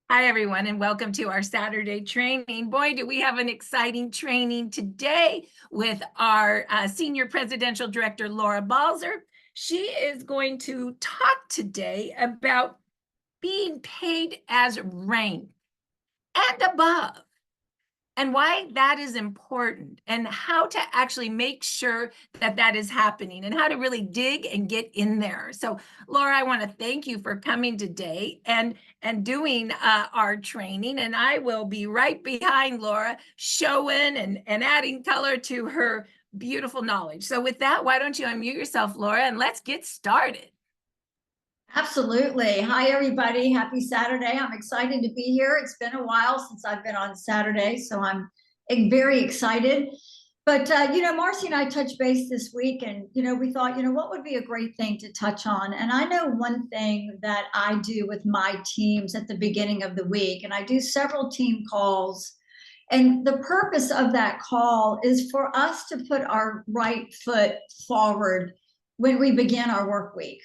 Hi, everyone, and welcome to our Saturday training. Boy, do we have an exciting training today with our Senior Presidential Director, Laura Balzer. She is going to talk today about being paid as rank and above, and why that is important, and how to actually make sure that that is happening, and how to really dig and get in there. So, Laura, I want to thank you for coming today and doing our training, and I will be right behind Laura, showing and adding color to her beautiful knowledge. So with that, why don't you unmute yourself, Laura, and let's get started. Absolutely. Hi, everybody. Happy Saturday. I'm excited to be here. It's been a while since I've been on Saturday, so I'm very excited. But, Marci and I touched base this week, and, we thought, what would be a great thing to touch on? And I know one thing that I do with my teams at the beginning of the week, and I do several team calls. And the purpose of that call is for us to put our right foot forward when we begin our work week.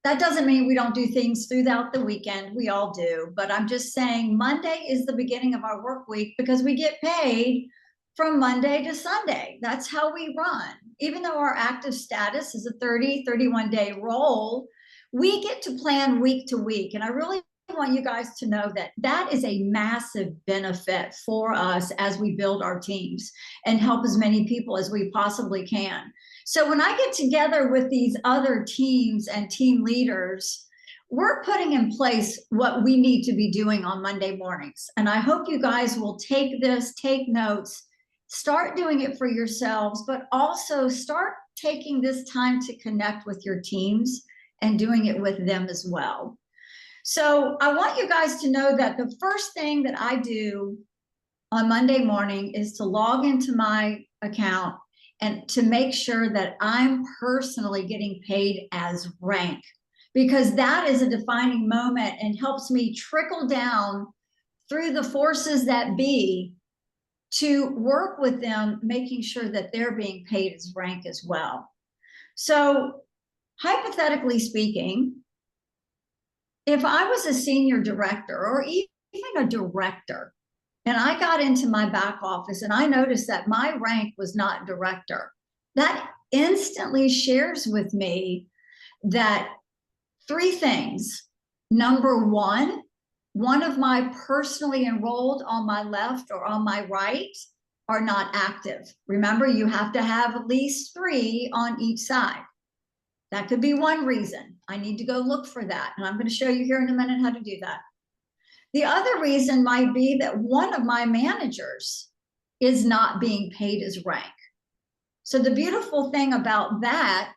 That doesn't mean we don't do things throughout the weekend. We all do. But I'm just saying Monday is the beginning of our work week because we get paid from Monday to Sunday. That's how we run. Even though our active status is a 30, 31-day roll, we get to plan week to week. And I really want you guys to know that that is a massive benefit for us as we build our teams and help as many people as we possibly can. So when I get together with these other teams and team leaders, we're putting in place what we need to be doing on Monday mornings. And I hope you guys will take this, take notes, start doing it for yourselves, but also start taking this time to connect with your teams and doing it with them as well. So I want you guys to know that the first thing that I do on Monday morning is to log into my account and to make sure that I'm personally getting paid as rank, because that is a defining moment and helps me trickle down through the forces that be to work with them, making sure that they're being paid as rank as well. So hypothetically speaking, if I was a senior director or even a director, and I got into my back office and I noticed that my rank was not director, that instantly shares with me that three things. Number one of my personally enrolled on my left or on my right are not active. Remember, you have to have at least 3 on each side. That could be one reason. I need to go look for that. And I'm going to show you here in a minute how to do that. The other reason might be that one of my managers is not being paid as rank. So the beautiful thing about that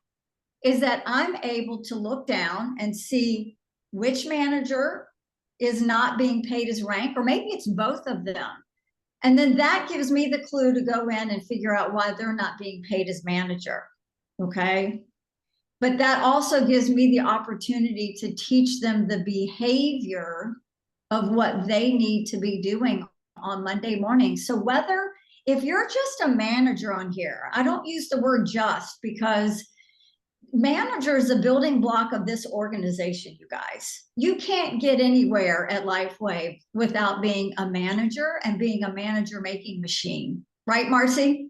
is that I'm able to look down and see which manager is not being paid as rank, or maybe it's both of them. And then that gives me the clue to go in and figure out why they're not being paid as manager. Okay. But that also gives me the opportunity to teach them the behavior of what they need to be doing on Monday morning. So if you're just a manager on here, I don't use the word just because manager is a building block of this organization, you guys. You can't get anywhere at LifeWave without being a manager and being a manager-making machine. Right, Marci?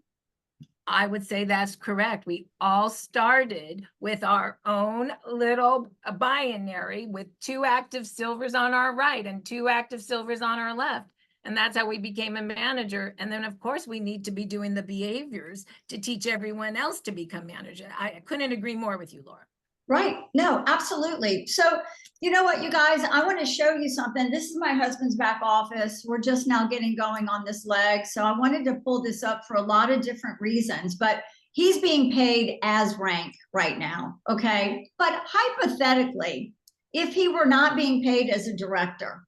I would say that's correct. We all started with our own little binary with 2 active silvers on our right and 2 active silvers on our left. And that's how we became a manager. And then, of course, we need to be doing the behaviors to teach everyone else to become manager. I couldn't agree more with you, Laura. Right. No, absolutely. So, you know what, you guys, I want to show you something. This is my husband's back office. We're just now getting going on this leg. So I wanted to pull this up for a lot of different reasons, but he's being paid as rank right now. Okay. But hypothetically, if he were not being paid as a director,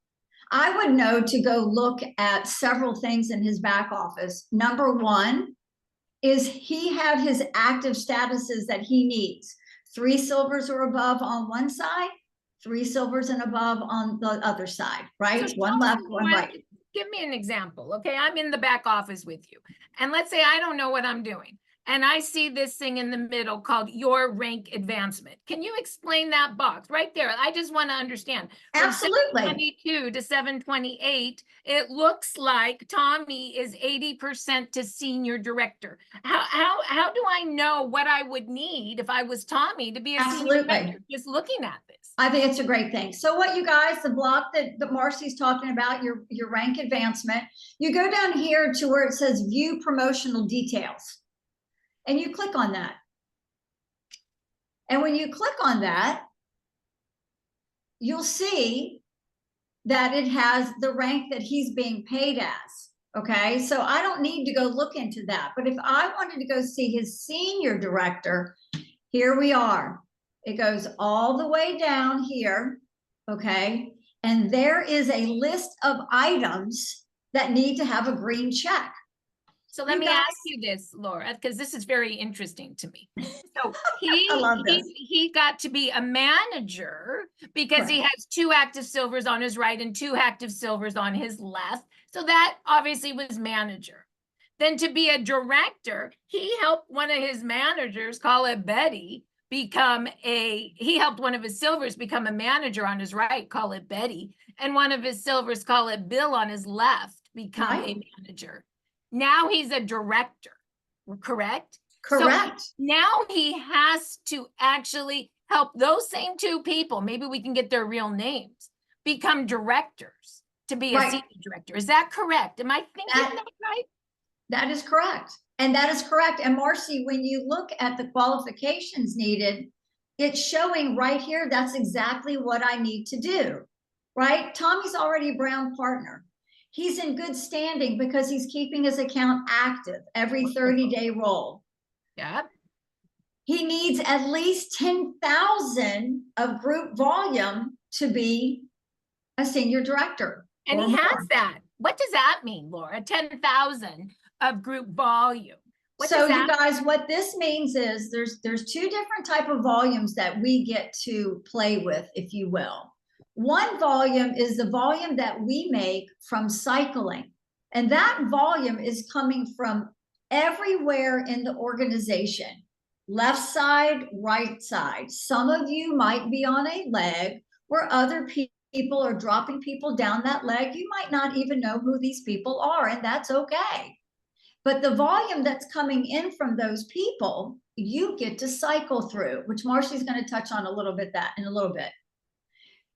I would know to go look at several things in his back office. Number one is he have his active statuses that he needs. 3 silvers or above on one side, 3 silvers and above on the other side, right? So one left, one right. Give me an example. Okay, I'm in the back office with you. And let's say I don't know what I'm doing. and I see this thing in the middle called your rank advancement. Can you explain that box right there? I just want to understand. From Absolutely. 722 to 728, it looks like Tommy is 80% to senior director. How do I know what I would need if I was Tommy to be a senior Absolutely. director? Just looking at this. I think it's a great thing. So what you guys, the block that Marci's talking about, your rank advancement, you go down here to where it says view promotional details. And you click on that. And when you click on that, you'll see that it has the rank that he's being paid as. Okay, so I don't need to go look into that. But if I wanted to go see his senior director, here we are. It goes all the way down here, okay? And there is a list of items that need to have a green check. So let me ask you this, Laura, because this is very interesting to me. So he got to be a manager because he has 2 active silvers on his right and 2 active silvers on his left. So that obviously was manager. Then to be a director, he helped one of his managers, call it Betty, he helped one of his silvers become a manager on his right, call it Betty, and one of his silvers, call it Bill, on his left, become a manager. Now he's a director, correct? Correct. So now he has to actually help those same 2 people, maybe we can get their real names, become directors to be a senior director. Is that correct? Am I thinking that right? That is correct. And that is correct. And Marci, when you look at the qualifications needed, it's showing right here, that's exactly what I need to do, right? Tommy's already a Brown partner. He's in good standing because he's keeping his account active every 30-day roll. Yeah. He needs at least 10,000 of group volume to be a senior director. And he has that. What does that mean, Laura? 10,000 of group volume. So you guys, what this means is there's 2 different type of volumes that we get to play with, if you will. One volume is the volume that we make from cycling. And that volume is coming from everywhere in the organization. Left side, right side. Some of you might be on a leg where other people are dropping people down that leg. You might not even know who these people are, and that's okay. But the volume that's coming in from those people, you get to cycle through, which Marci's going to touch on a little bit in a little bit.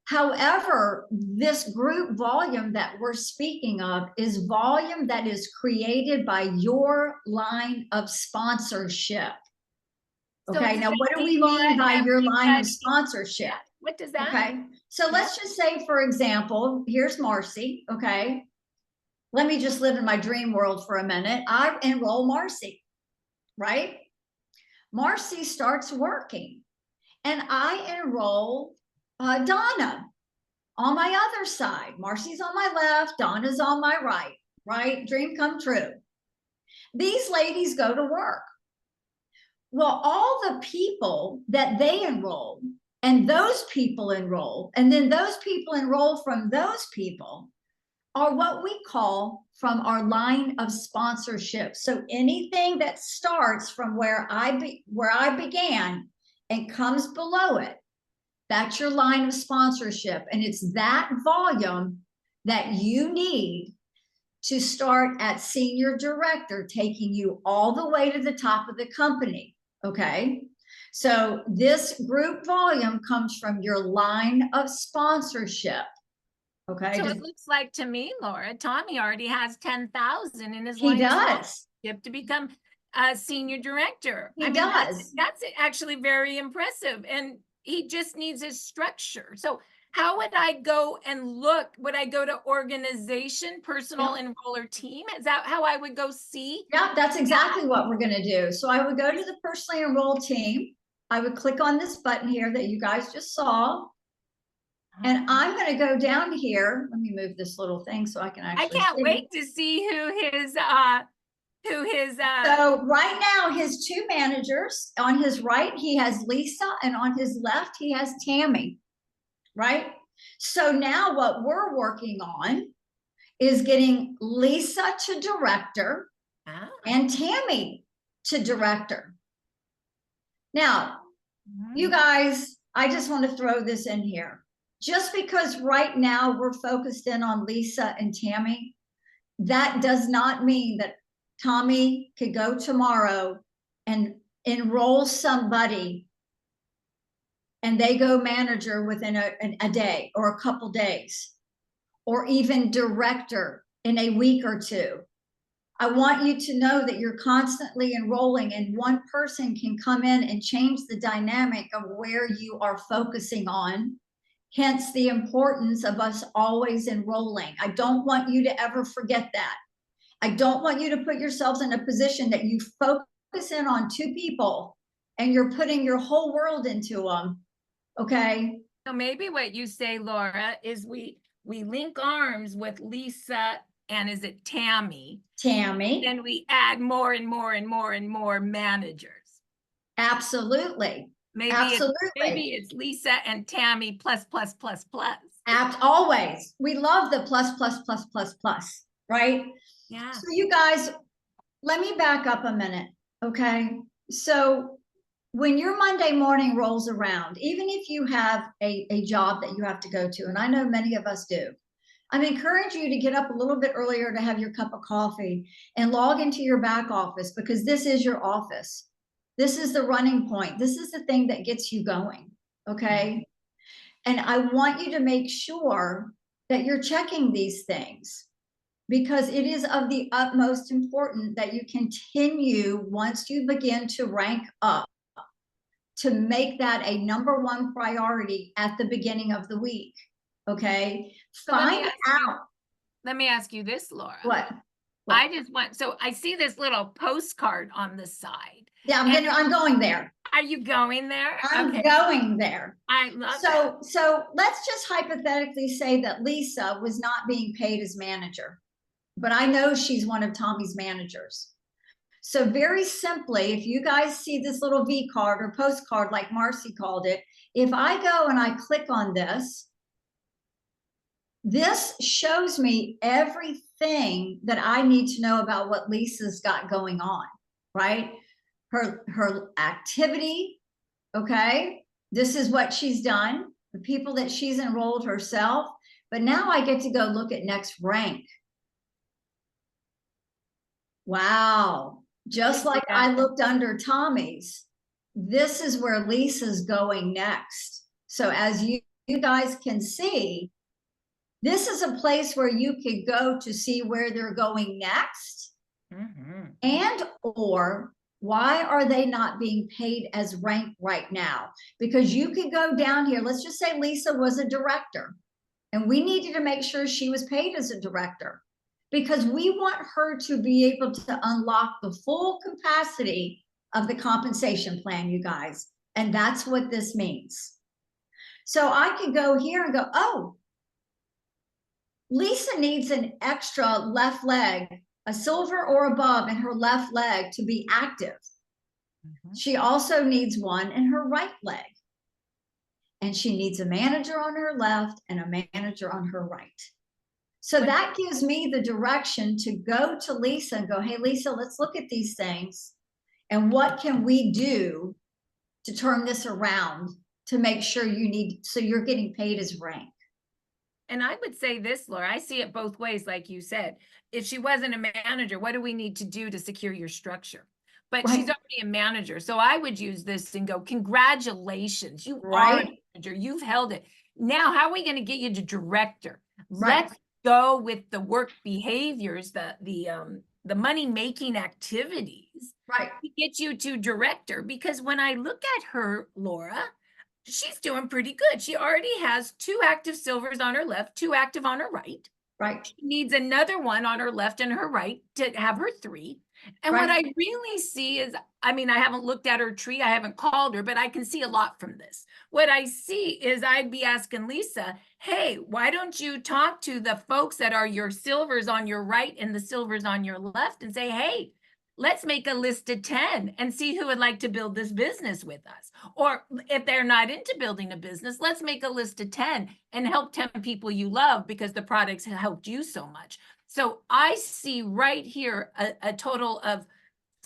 However, this group volume that we're speaking of is volume that is created by your line of sponsorship. Okay, so now what do we mean by your line of sponsorship? What does that mean? So let's just say, for example, here's Marci, okay? Let me just live in my dream world for a minute. I enroll Marci, right? Marci starts working and I enroll Donna on my other side. Marci's on my left, Donna's on my right, right? Dream come true. These ladies go to work. Well, all the people that they enroll and those people enroll, and then those people enroll from those people are what we call from our line of sponsorship. So anything that starts from where I began and comes below it, that's your line of sponsorship. And it's that volume that you need to start at senior director, taking you all the way to the top of the company, okay? So this group volume comes from your line of sponsorship, okay? So it looks like to me, Laura, Tommy already has 10,000 in his line of sponsorship to become a senior director. He does. That's actually very impressive. And he just needs his structure. So how would I go and look? Would I go to organization, personal enroller team? Is that how I would go see? Yeah, that's exactly what we're going to do. So I would go to the personally enrolled team. I would click on this button here that you guys just saw. And I'm going to go down here. Let me move this little thing so I can actually I can't wait to see who his So right now, his 2 managers, on his right, he has Lisa, and on his left, he has Tammy, right? So now what we're working on is getting Lisa to director and Tammy to director. Now, you Mhm. guys, I just want to throw this in here. Just because right now we're focused in on Lisa and Tammy, that does not mean that Tommy could go tomorrow and enroll somebody and they go manager within a day or a couple days, or even director in a week or two. I want you to know that you're constantly enrolling, and one person can come in and change the dynamic of where you are focusing on. Hence the importance of us always enrolling. I don't want you to ever forget that. I don't want you to put yourselves in a position that you focus in on two people and you're putting your whole world into them. Okay. So maybe what you say, Laura, is we link arms with Lisa and is it Tammy? Tammy. Then we add more and more and more and more managers. Absolutely. Absolutely. Maybe it's Lisa and Tammy plus plus plus plus. Always. We love the plus plus plus plus plus, right? Yeah. So you guys, let me back up a minute. Okay. So when your Monday morning rolls around, even if you have a job that you have to go to, and I know many of us do, I encourage you to get up a little bit earlier to have your cup of coffee and log into your back office, because this is your office. This is the running point. This is the thing that gets you going. Okay. And I want you to make sure that you're checking these things, because it is of the utmost importance that you continue, once you begin to rank up, to make that a number one priority at the beginning of the week. Okay. So Find out. let me ask you this, Laura. What? I just want, so I see this little postcard on the side. Yeah, I'm going there. Are you going there? I'm Okay. going there. I love that. So let's just hypothetically say that Lisa was not being paid as manager, but I know she's one of Tommy's managers. So very simply, if you guys see this little V card or postcard, like Marci called it, if I go and I click on this, this shows me everything that I need to know about what Lisa's got going on, right? Her activity, okay? This is what she's done, the people that she's enrolled herself. But now I get to go look at next rank. Wow. Just like I looked under Tommy's, this is where Lisa's going next. So as you guys can see, this is a place where you could go to see where they're going next. And or why are they not being paid as rank right now? Because you could go down here. Let's just say Lisa was a director and we needed to make sure she was paid as a director, because we want her to be able to unlock the full capacity of the compensation plan, you guys. And that's what this means. So I could go here and go, oh, Lisa needs an extra left leg, a silver or above in her left leg to be active. She also needs one in her right leg. And she needs a manager on her left and a manager on her right. So that gives me the direction to go to Lisa and go, hey, Lisa, let's look at these things. And what can we do to turn this around to make sure so you're getting paid as rank? And I would say this, Laura, I see it both ways, like you said. If she wasn't a manager, what do we need to do to secure your structure? But she's already a manager. So I would use this and go, congratulations, you are a manager, you've held it. Now, how are we going to get you to director? Let's go with the work behaviors, the money-making activities to get you to director. Because when I look at her, Laura, she's doing pretty good. She already has 2 active silvers on her left, 2 active on her right. She needs another one on her left and her right to have her 3. And what I really see is, I mean, I haven't looked at her tree, I haven't called her, but I can see a lot from this. What I see is I'd be asking Lisa, hey, why don't you talk to the folks that are your silvers on your right and the silvers on your left and say, hey, let's make a list of 10 and see who would like to build this business with us. Or if they're not into building a business, let's make a list of 10 and help 10 people you love because the products have helped you so much. So I see right here a total of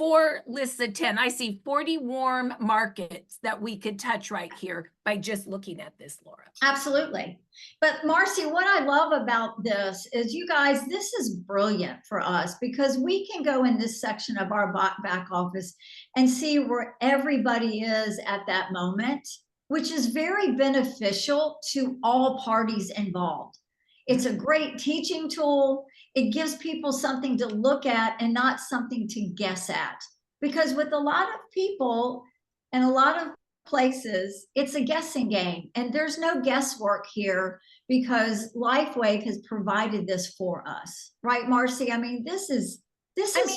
4 lists of 10. I see 40 warm markets that we could touch right here by just looking at this, Laura. Absolutely. But Marci, what I love about this is you guys, this is brilliant for us because we can go in this section of our back office and see where everybody is at that moment, which is very beneficial to all parties involved. It's a great teaching tool. It gives people something to look at and not something to guess at. Because with a lot of people and a lot of places, it's a guessing game. And there's no guesswork here because LifeWave has provided this for us. Right, Marci? I mean, this is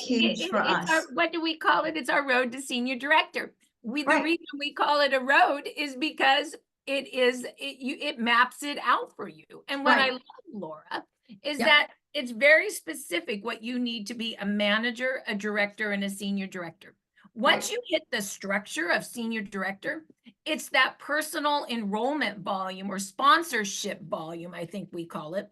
huge for us. What do we call it? It's our road to senior director. The Right. reason we call it a road is because it maps it out for you. And what I love, Laura, is that it's very specific what you need to be a manager, a director, and a senior director. Once you hit the structure of senior director, it's that personal enrollment volume or sponsorship volume, I think we call it,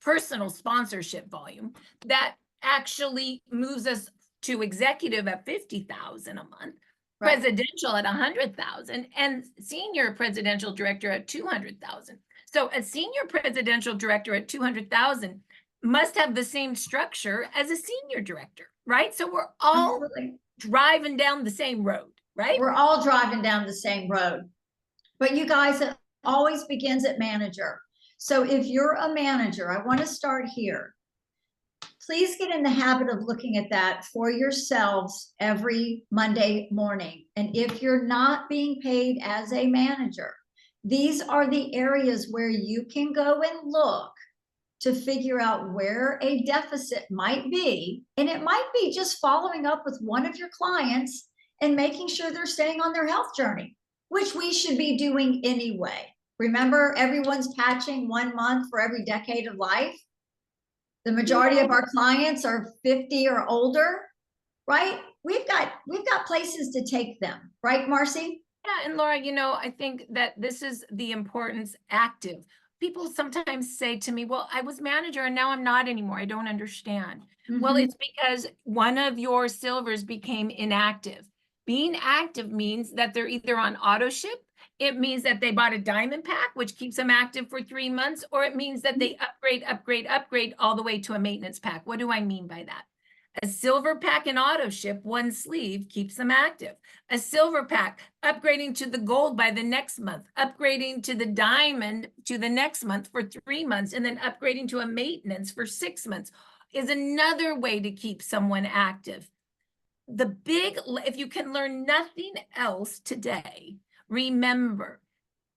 personal sponsorship volume, that actually moves us to executive at 50,000 a month. Presidential at 100,000 and senior presidential director at 200,000. So a senior presidential director at 200,000 must have the same structure as a senior director, right? So we're all driving down the same road, right? We're all driving down the same road. But you guys, it always begins at manager. So if you're a manager, I want to start here. Please get in the habit of looking at that for yourselves every Monday morning. And if you're not being paid as a manager, these are the areas where you can go and look to figure out where a deficit might be. And it might be just following up with one of your clients and making sure they're staying on their health journey, which we should be doing anyway. Remember, everyone's patching 1 month for every decade of life. The majority of our clients are 50 or older, right? We've got places to take them, right, Marci? Yeah, and Laura, I think that this is the importance active. People sometimes say to me, well, I was manager and now I'm not anymore. I don't understand. Well, it's because one of your silvers became inactive. Being active means that they're either on auto ship, it means that they bought a diamond pack, which keeps them active for 3 months, or it means that they upgrade all the way to a maintenance pack. What do I mean by that? A silver pack in auto ship, one sleeve, keeps them active. A silver pack upgrading to the gold by the next month, upgrading to the diamond to the next month for 3 months, and then upgrading to a maintenance for 6 months is another way to keep someone active. If you can learn nothing else today, remember,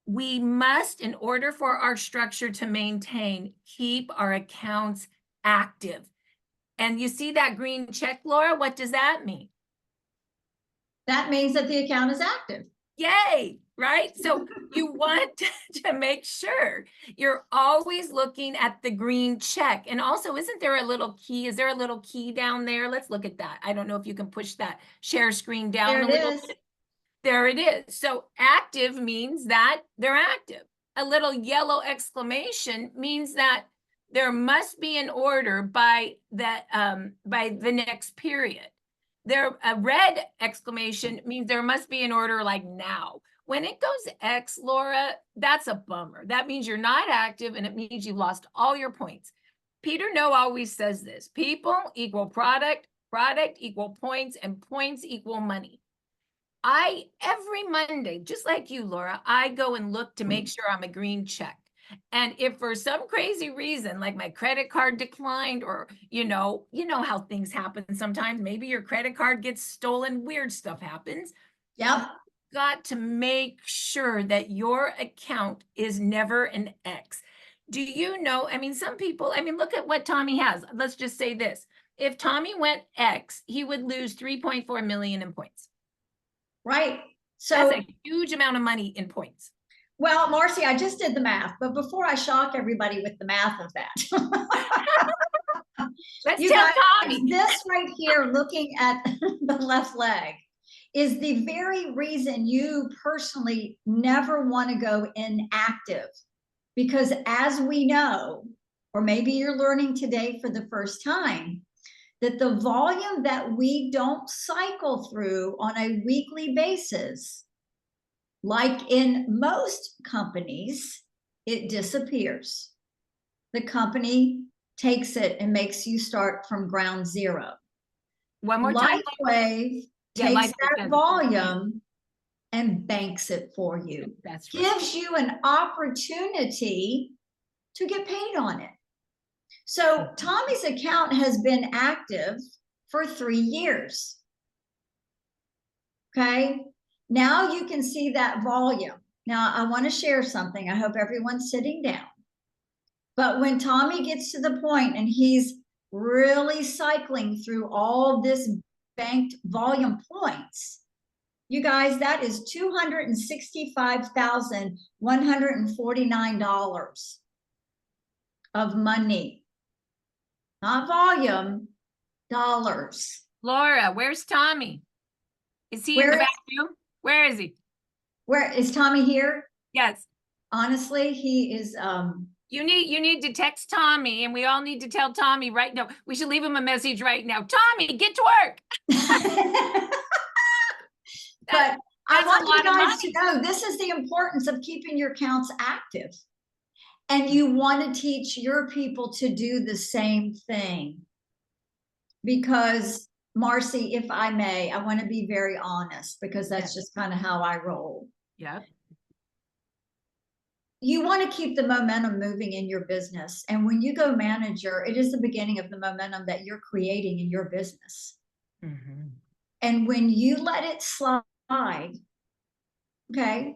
we must, in order for our structure to maintain, keep our accounts active. And you see that green check, Laura? What does that mean? That means that the account is active. Yay, right? So you want to make sure you're always looking at the green check. And also, isn't there a little key? Is there a little key down there? Let's look at that. I don't know if you can push that share screen down a little bit. There it is. So active means that they're active. A little yellow exclamation means that there must be an order by the next period. A red exclamation means there must be an order like now. When it goes X, Laura, that's a bummer. That means you're not active and it means you've lost all your points. Peter No always says this: people equal product, product equal points, and points equal money. Every Monday, just like you, Laura, I go and look to make sure I'm a green check. And if for some crazy reason, like my credit card declined, or, you know how things happen sometimes, maybe your credit card gets stolen, weird stuff happens. Yep. You've got to make sure that your account is never an X. Do you know, some people, look at what Tommy has. Let's just say this. If Tommy went X, he would lose 3.4 million in points. Right. So that's a huge amount of money in points. Well, Marci, I just did the math, but before I shock everybody with the math of that, let's tell Tommy. This right here, looking at the left leg, is the very reason you personally never want to go inactive. Because as we know, or maybe you're learning today for the first time, that the volume that we don't cycle through on a weekly basis, like in most companies, it disappears. The company takes it and makes you start from ground zero. One more time. LifeWave Yeah, takes LifeWave that does it. volume and banks it for you. That's right. Gives you an opportunity to get paid on it. So Tommy's account has been active for 3 years. Okay, now you can see that volume. Now I want to share something. I hope everyone's sitting down. But when Tommy gets to the point and he's really cycling through all this banked volume points, you guys, that is $265,149 of money, not volume, dollars. Laura, where's Tommy? Is he in the back room? Where is he? Where is Tommy here? Yes. Honestly, he is You need to text Tommy, and we all need to tell Tommy right now. We should leave him a message right now. Tommy, get to work. But I want you guys to money. know this is the importance of keeping your accounts active. And you want to teach your people to do the same thing. Because Marci, if I may, I want to be very honest because that's just kind of how I roll. Yeah. You want to keep the momentum moving in your business. And when you go manager, it is the beginning of the momentum that you're creating in your business. Mm-hmm. And when you let it slide, okay,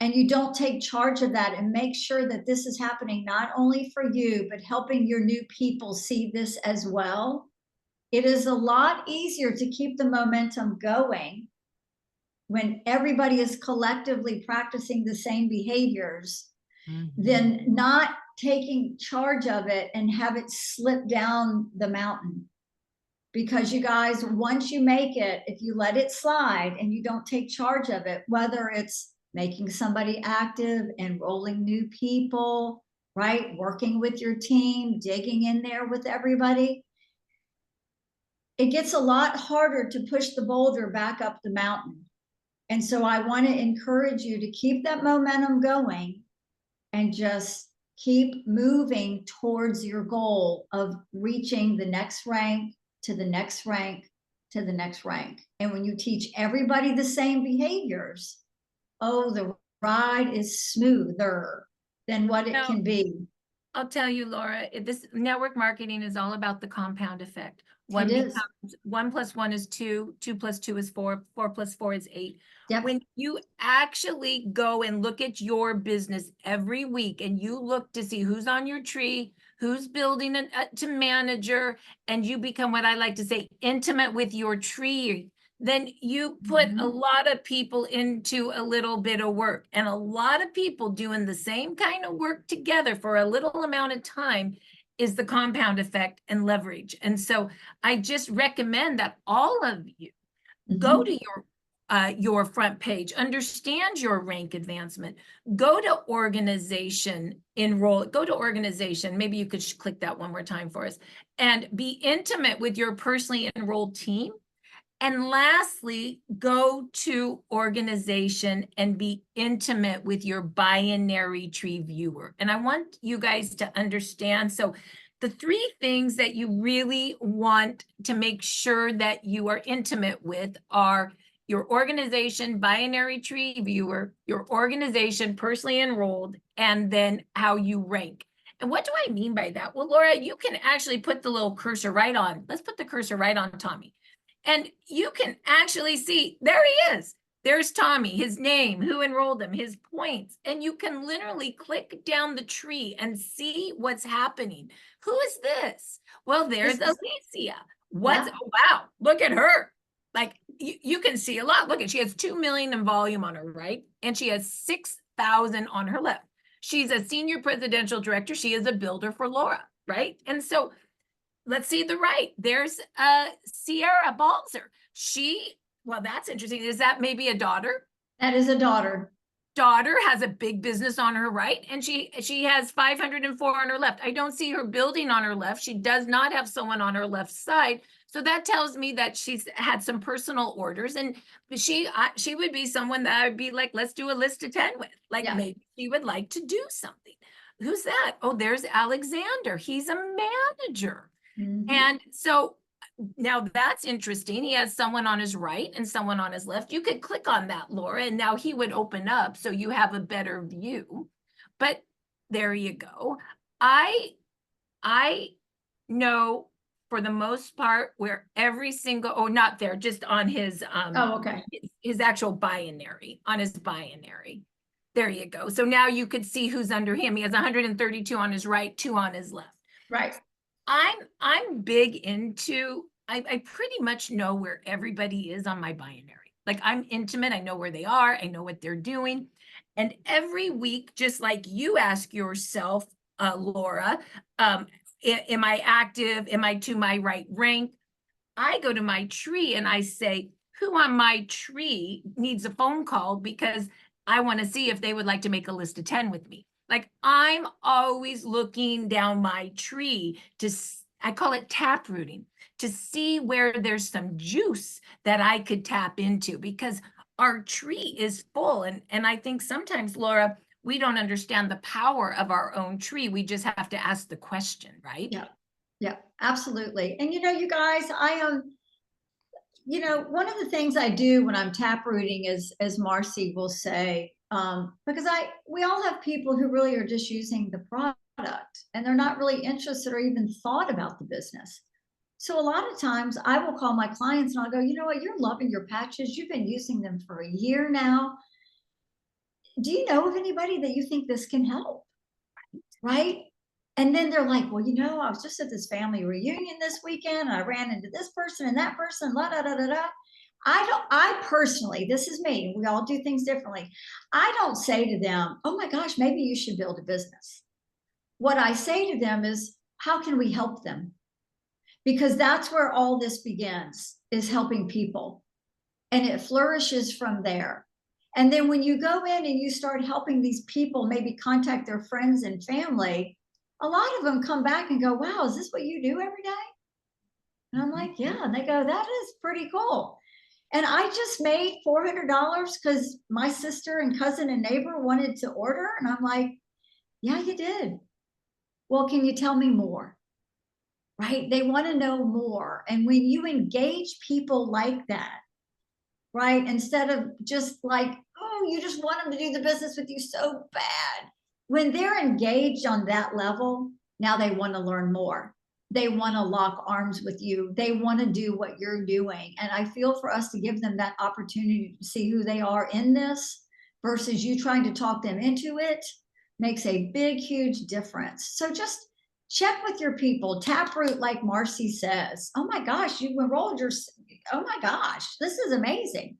and you don't take charge of that and make sure that this is happening not only for you, but helping your new people see this as well, it is a lot easier to keep the momentum going when everybody is collectively practicing the same behaviors than not taking charge of it and have it slip down the mountain. Because you guys, once you make it, if you let it slide and you don't take charge of it, whether it's making somebody active, enrolling new people, right? Working with your team, digging in there with everybody, it gets a lot harder to push the boulder back up the mountain. And so I want to encourage you to keep that momentum going and just keep moving towards your goal of reaching the next rank to the next rank to the next rank. And when you teach everybody the same behaviors, oh, the ride is smoother than what it can be. I'll tell you, Laura, this network marketing is all about the compound effect. One plus one is two, 2 plus 2 is 4, 4 plus 4 is 8. Yep. When you actually go and look at your business every week and you look to see who's on your tree, who's building to manager, and you become what I like to say, intimate with your tree, then you put a lot of people into a little bit of work, and a lot of people doing the same kind of work together for a little amount of time is the compound effect and leverage. And so I just recommend that all of you go to your front page, understand your rank advancement, go to organization, enroll, go to organization. Maybe you could click that one more time for us, and be intimate with your personally enrolled team. And lastly, go to organization and be intimate with your binary tree viewer. And I want you guys to understand. So the 3 things that you really want to make sure that you are intimate with are your organization binary tree viewer, your organization personally enrolled, and then how you rank. And what do I mean by that? Well, Laura, you can actually put the little cursor right on. Let's put the cursor right on Tommy. And you can actually see, there he is. There's Tommy, his name, who enrolled him, his points. And you can literally click down the tree and see what's happening. Who is this? Well, there's Alicia. What's, oh, wow, look at her. Like you can see a lot. Look at, she has 2 million in volume on her right, and she has 6,000 on her left. She's a senior presidential director. She is a builder for Laura, right? And so let's see the right. There's Sierra Balzer. Well, that's interesting. Is that maybe a daughter? That is a daughter. daughter has a big business on her right, and she has 504 on her left. I don't see her building on her left. She does not have someone on her left side. So that tells me that she's had some personal orders, and she would be someone that I'd be like, let's do a list of 10 with. Like, Yeah. maybe she would like to do something. Who's that? Oh, there's Alexander. He's a manager. Mhm. And so now that's interesting. He has someone on his right and someone on his left. You could click on that, Laura, and now he would open up so you have a better view. But there you go. I know for the most part where every single, oh, not there, just on his Oh, okay. his actual binary, on his binary. There you go. So now you could see who's under him. He has 132 on his right, 2 on his left. Right. I'm big into, I pretty much know where everybody is on my binary. Like, I'm intimate, I know where they are, I know what they're doing. And every week, just like you ask yourself, Laura, am I active? Am I to my right rank? I go to my tree and I say, who on my tree needs a phone call because I want to see if they would like to make a list of 10 with me. Like, I'm always looking down my tree to, I call it tap rooting, to see where there's some juice that I could tap into, because our tree is full. And I think sometimes, Laura, we don't understand the power of our own tree. We just have to ask the question, right? Yeah. Yeah, absolutely. And you guys, one of the things I do when I'm tap rooting is, as Marci will say, because we all have people who really are just using the product and they're not really interested or even thought about the business. So a lot of times I will call my clients and I'll go, you know what, you're loving your patches. You've been using them for a year now. Do you know of anybody that you think this can help? Right? And then they're like, well, I was just at this family reunion this weekend and I ran into this person and that person, la da da da da. I personally, this is me, we all do things differently. I don't say to them, oh my gosh, maybe you should build a business. What I say to them is, how can we help them? Because that's where all this begins, is helping people. And it flourishes from there. And then when you go in and you start helping these people maybe contact their friends and family, a lot of them come back and go, wow, is this what you do every day? And I'm like, yeah. And they go, that is pretty cool. And I just made $400 because my sister and cousin and neighbor wanted to order. And I'm like, yeah, you did. Well, can you tell me more? Right? They want to know more. And when you engage people like that, right, instead of just like, oh, you just want them to do the business with you so bad. When they're engaged on that level, now they want to learn more. They want to lock arms with you. They want to do what you're doing. And I feel for us to give them that opportunity to see who they are in this versus you trying to talk them into it makes a big, huge difference. So just check with your people, taproot, like Marci says. Oh my gosh, you enrolled your, oh my gosh, this is amazing.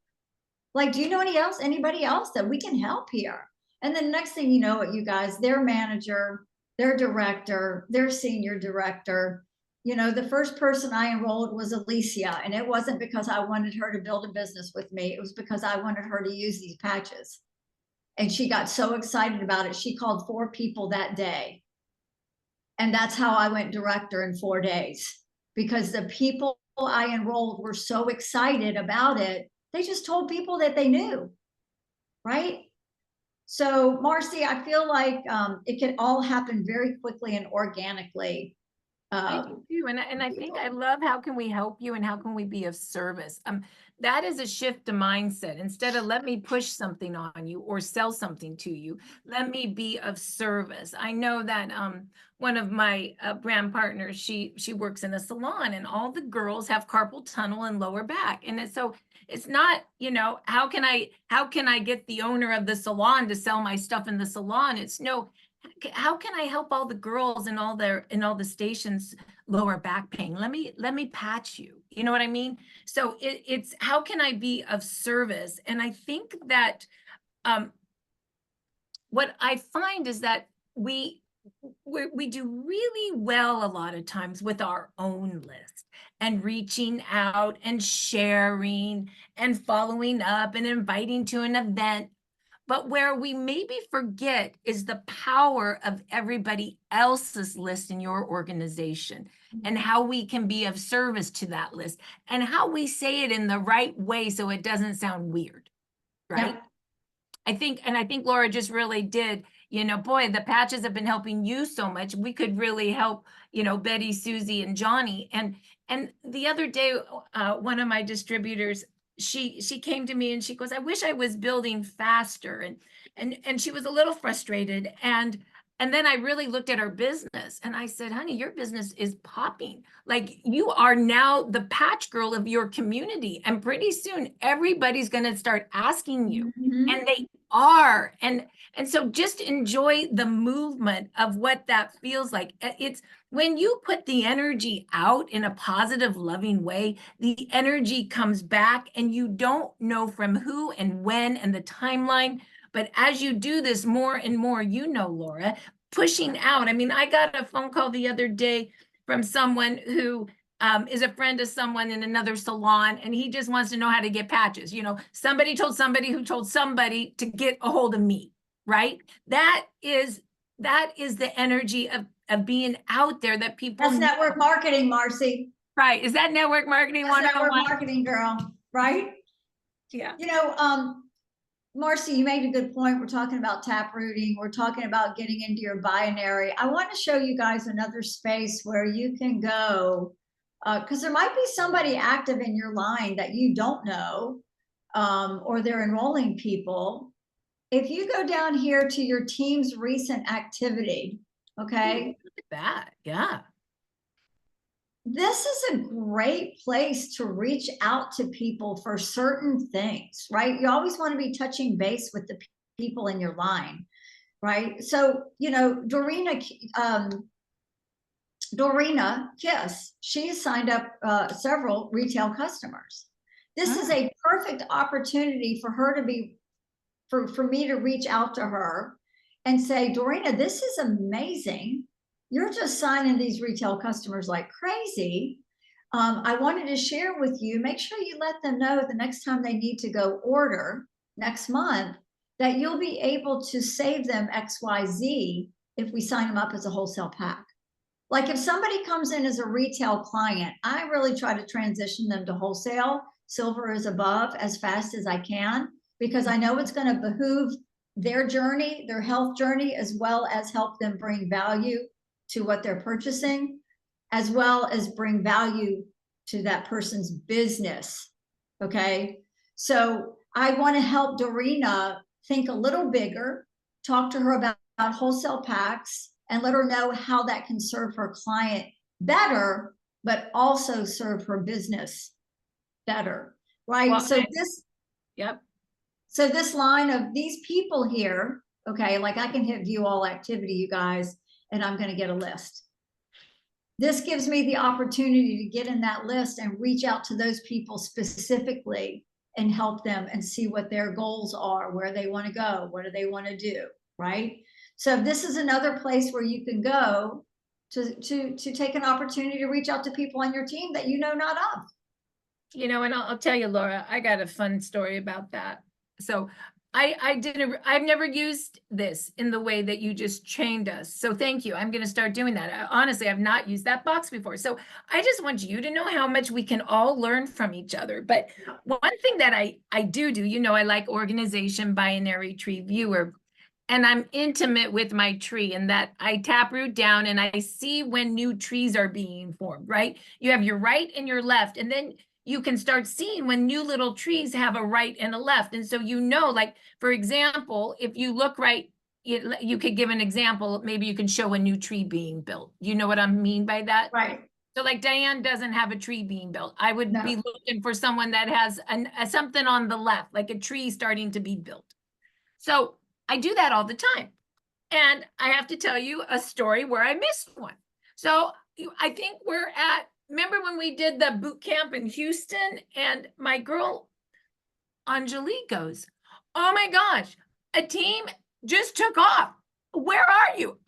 Like, do you know anybody else that we can help here? And then next thing you know it, you guys, their manager, their director, their senior director. The first person I enrolled was Alicia, and it wasn't because I wanted her to build a business with me. It was because I wanted her to use these patches. And she got so excited about it. She called 4 people that day. And that's how I went director in 4 days, because the people I enrolled were so excited about it. They just told people that they knew, right? So Marci, I feel like it can all happen very quickly and organically. I do too. And I think I love, how can we help you and how can we be of service? That is a shift to mindset. Instead of let me push something on you or sell something to you, let me be of service. I know that one of my brand partners, she works in a salon, and all the girls have carpal tunnel and lower back. And so it's not, how can I get the owner of the salon to sell my stuff in the salon? It's no, how can I help all the girls in all the stations lower back pain? Let me patch you. You know what I mean? So it's how can I be of service? And I think that what I find is that we do really well a lot of times with our own list and reaching out and sharing and following up and inviting to an event. But where we maybe forget is the power of everybody else's list in your organization and how we can be of service to that list and how we say it in the right way so it doesn't sound weird, right? Yep. I think Laura just really did, boy, the patches have been helping you so much. We could really help, Betty, Susie, and Johnny. And the other day, one of my distributors, she came to me and she goes, I wish I was building faster. And she was a little frustrated. And then I really looked at her business and I said, honey, your business is popping. Like you are now the patch girl of your community. And pretty soon everybody's going to start asking you. Mhm. And they are. And so just enjoy the movement of what that feels like. It's when you put the energy out in a positive, loving way, the energy comes back and you don't know from who and when and the timeline. But as you do this more and more, Laura, pushing out. I mean, I got a phone call the other day from someone who is a friend of someone in another salon, and he just wants to know how to get patches. Somebody told somebody who told somebody to get a hold of me, right? That is the energy of being out there that people That's network marketing, Marci. Right. Is that network marketing? That's network marketing, girl, right? Yeah. Marci, you made a good point. We're talking about tap rooting. We're talking about getting into your binary. I want to show you guys another space where you can go, because there might be somebody active in your line that you don't know, or they're enrolling people. If you go down here to your team's recent activity, okay? Look at that. Yeah. This is a great place to reach out to people for certain things, right? You always want to be touching base with the people in your line, right? So, Dorina Kiss, she signed up several retail customers. This is a perfect opportunity for her to for me to reach out to her and say, Dorina, this is amazing. You're just signing these retail customers like crazy. I wanted to share with you, make sure you let them know the next time they need to go order next month that you'll be able to save them XYZ if we sign them up as a wholesale pack. Like if somebody comes in as a retail client, I really try to transition them to wholesale, silver is above, as fast as I can, because I know it's going to behoove their journey, their health journey, as well as help them bring value to what they're purchasing, as well as bring value to that person's business. Okay. So I want to help Dorina think a little bigger, talk to her about wholesale packs, and let her know how that can serve her client better, but also serve her business better. Right. Well, Yep. So this line of these people here, okay, like I can hit view all activity, you guys, and I'm going to get a list. This gives me the opportunity to get in that list and reach out to those people specifically and help them and see what their goals are, where they want to go, what do they want to do, right? So this is another place where you can go to take an opportunity to reach out to people on your team that you know not of. And I'll tell you, Laura, I got a fun story about that. So I've never used this in the way that you just trained us. So thank you. I'm going to start doing that. Honestly, I've not used that box before. So I just want you to know how much we can all learn from each other. But one thing that I do, I like organization, binary tree viewer. And I'm intimate with my tree and that I taproot down and I see when new trees are being formed, right? You have your right and your left, and then you can start seeing when new little trees have a right and a left. And so, like, for example, if you look right, you could give an example, maybe you can show a new tree being built. You know what I mean by that? Right. So like Diane doesn't have a tree being built. I would No. be looking for someone that has something on the left, like a tree starting to be built. So I do that all the time. And I have to tell you a story where I missed one. So I think remember when we did the boot camp in Houston and my girl Angelique goes, oh my gosh, a team just took off. Where are you?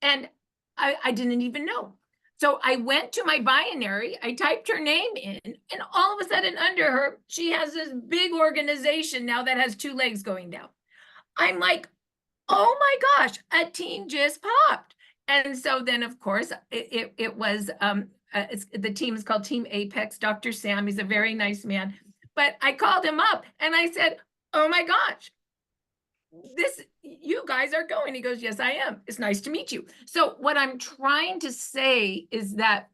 And I didn't even know. So I went to my binary, I typed her name in, and all of a sudden under her, she has this big organization now that has 2 legs going down. I'm like, oh my gosh, a team just popped. And so then, of course, it was, the team is called Team Apex. Dr. Sam, he's a very nice man. But I called him up and I said, oh my gosh, you guys are going. He goes, yes, I am. It's nice to meet you. So what I'm trying to say is that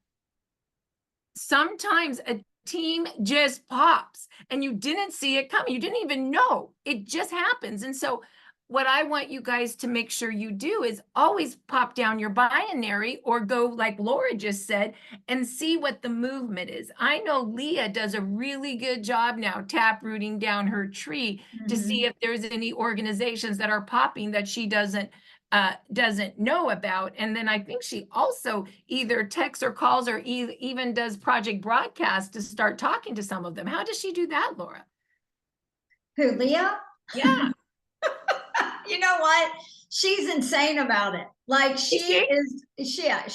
sometimes a team just pops and you didn't see it coming. You didn't even know. It just happens. And so what I want you guys to make sure you do is always pop down your binary or go like Laura just said and see what the movement is. I know Leah does a really good job now tap rooting down her tree to see if there's any organizations that are popping that she doesn't know about. And then I think she also either texts or calls or even does project broadcast to start talking to some of them. How does she do that, Laura? Who, Leah? Yeah. You know what? She's insane about it. Like she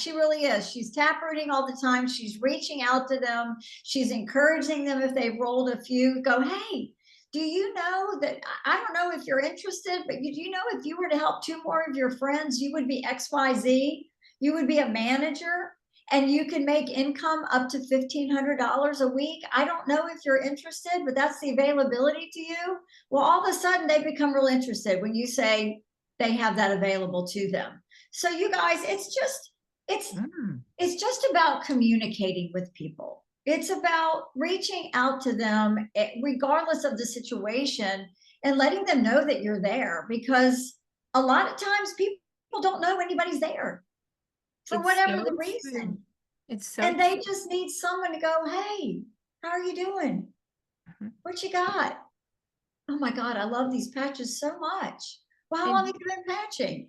really is. She's taprooting all the time. She's reaching out to them. She's encouraging them if they've rolled a few, go, hey, do you know that, I don't know if you're interested, but do you know if you were to help two more of your friends, you would be XYZ, you would be a manager and you can make income up to $1,500 a week. I don't know if you're interested, but that's the availability to you. Well, all of a sudden they become real interested when you say they have that available to them. So you guys, it's just about communicating with people. It's about reaching out to them regardless of the situation and letting them know that you're there, because a lot of times people don't know anybody's there for whatever the reason. It's so and they just need someone to go, hey, how are you doing? What you got? Oh my God, I love these patches so much. Well, how long have you been patching?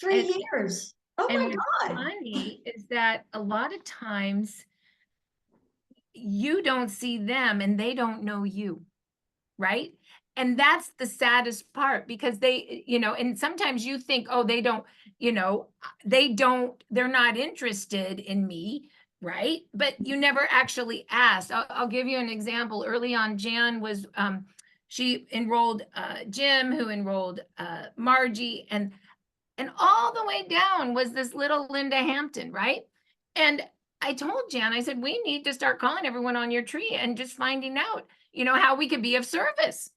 3 years. Oh my what's God. funny is that a lot of times you don't see them and they don't know you, right? And that's the saddest part, because they, and sometimes you think, oh, they don't, they're not interested in me, right? But you never actually asked. I'll give you an example. Early on, Jan was, she enrolled Jim, who enrolled Margie, and all the way down was this little Linda Hampton, right? And I told Jan, I said, we need to start calling everyone on your tree and just finding out, how we could be of service.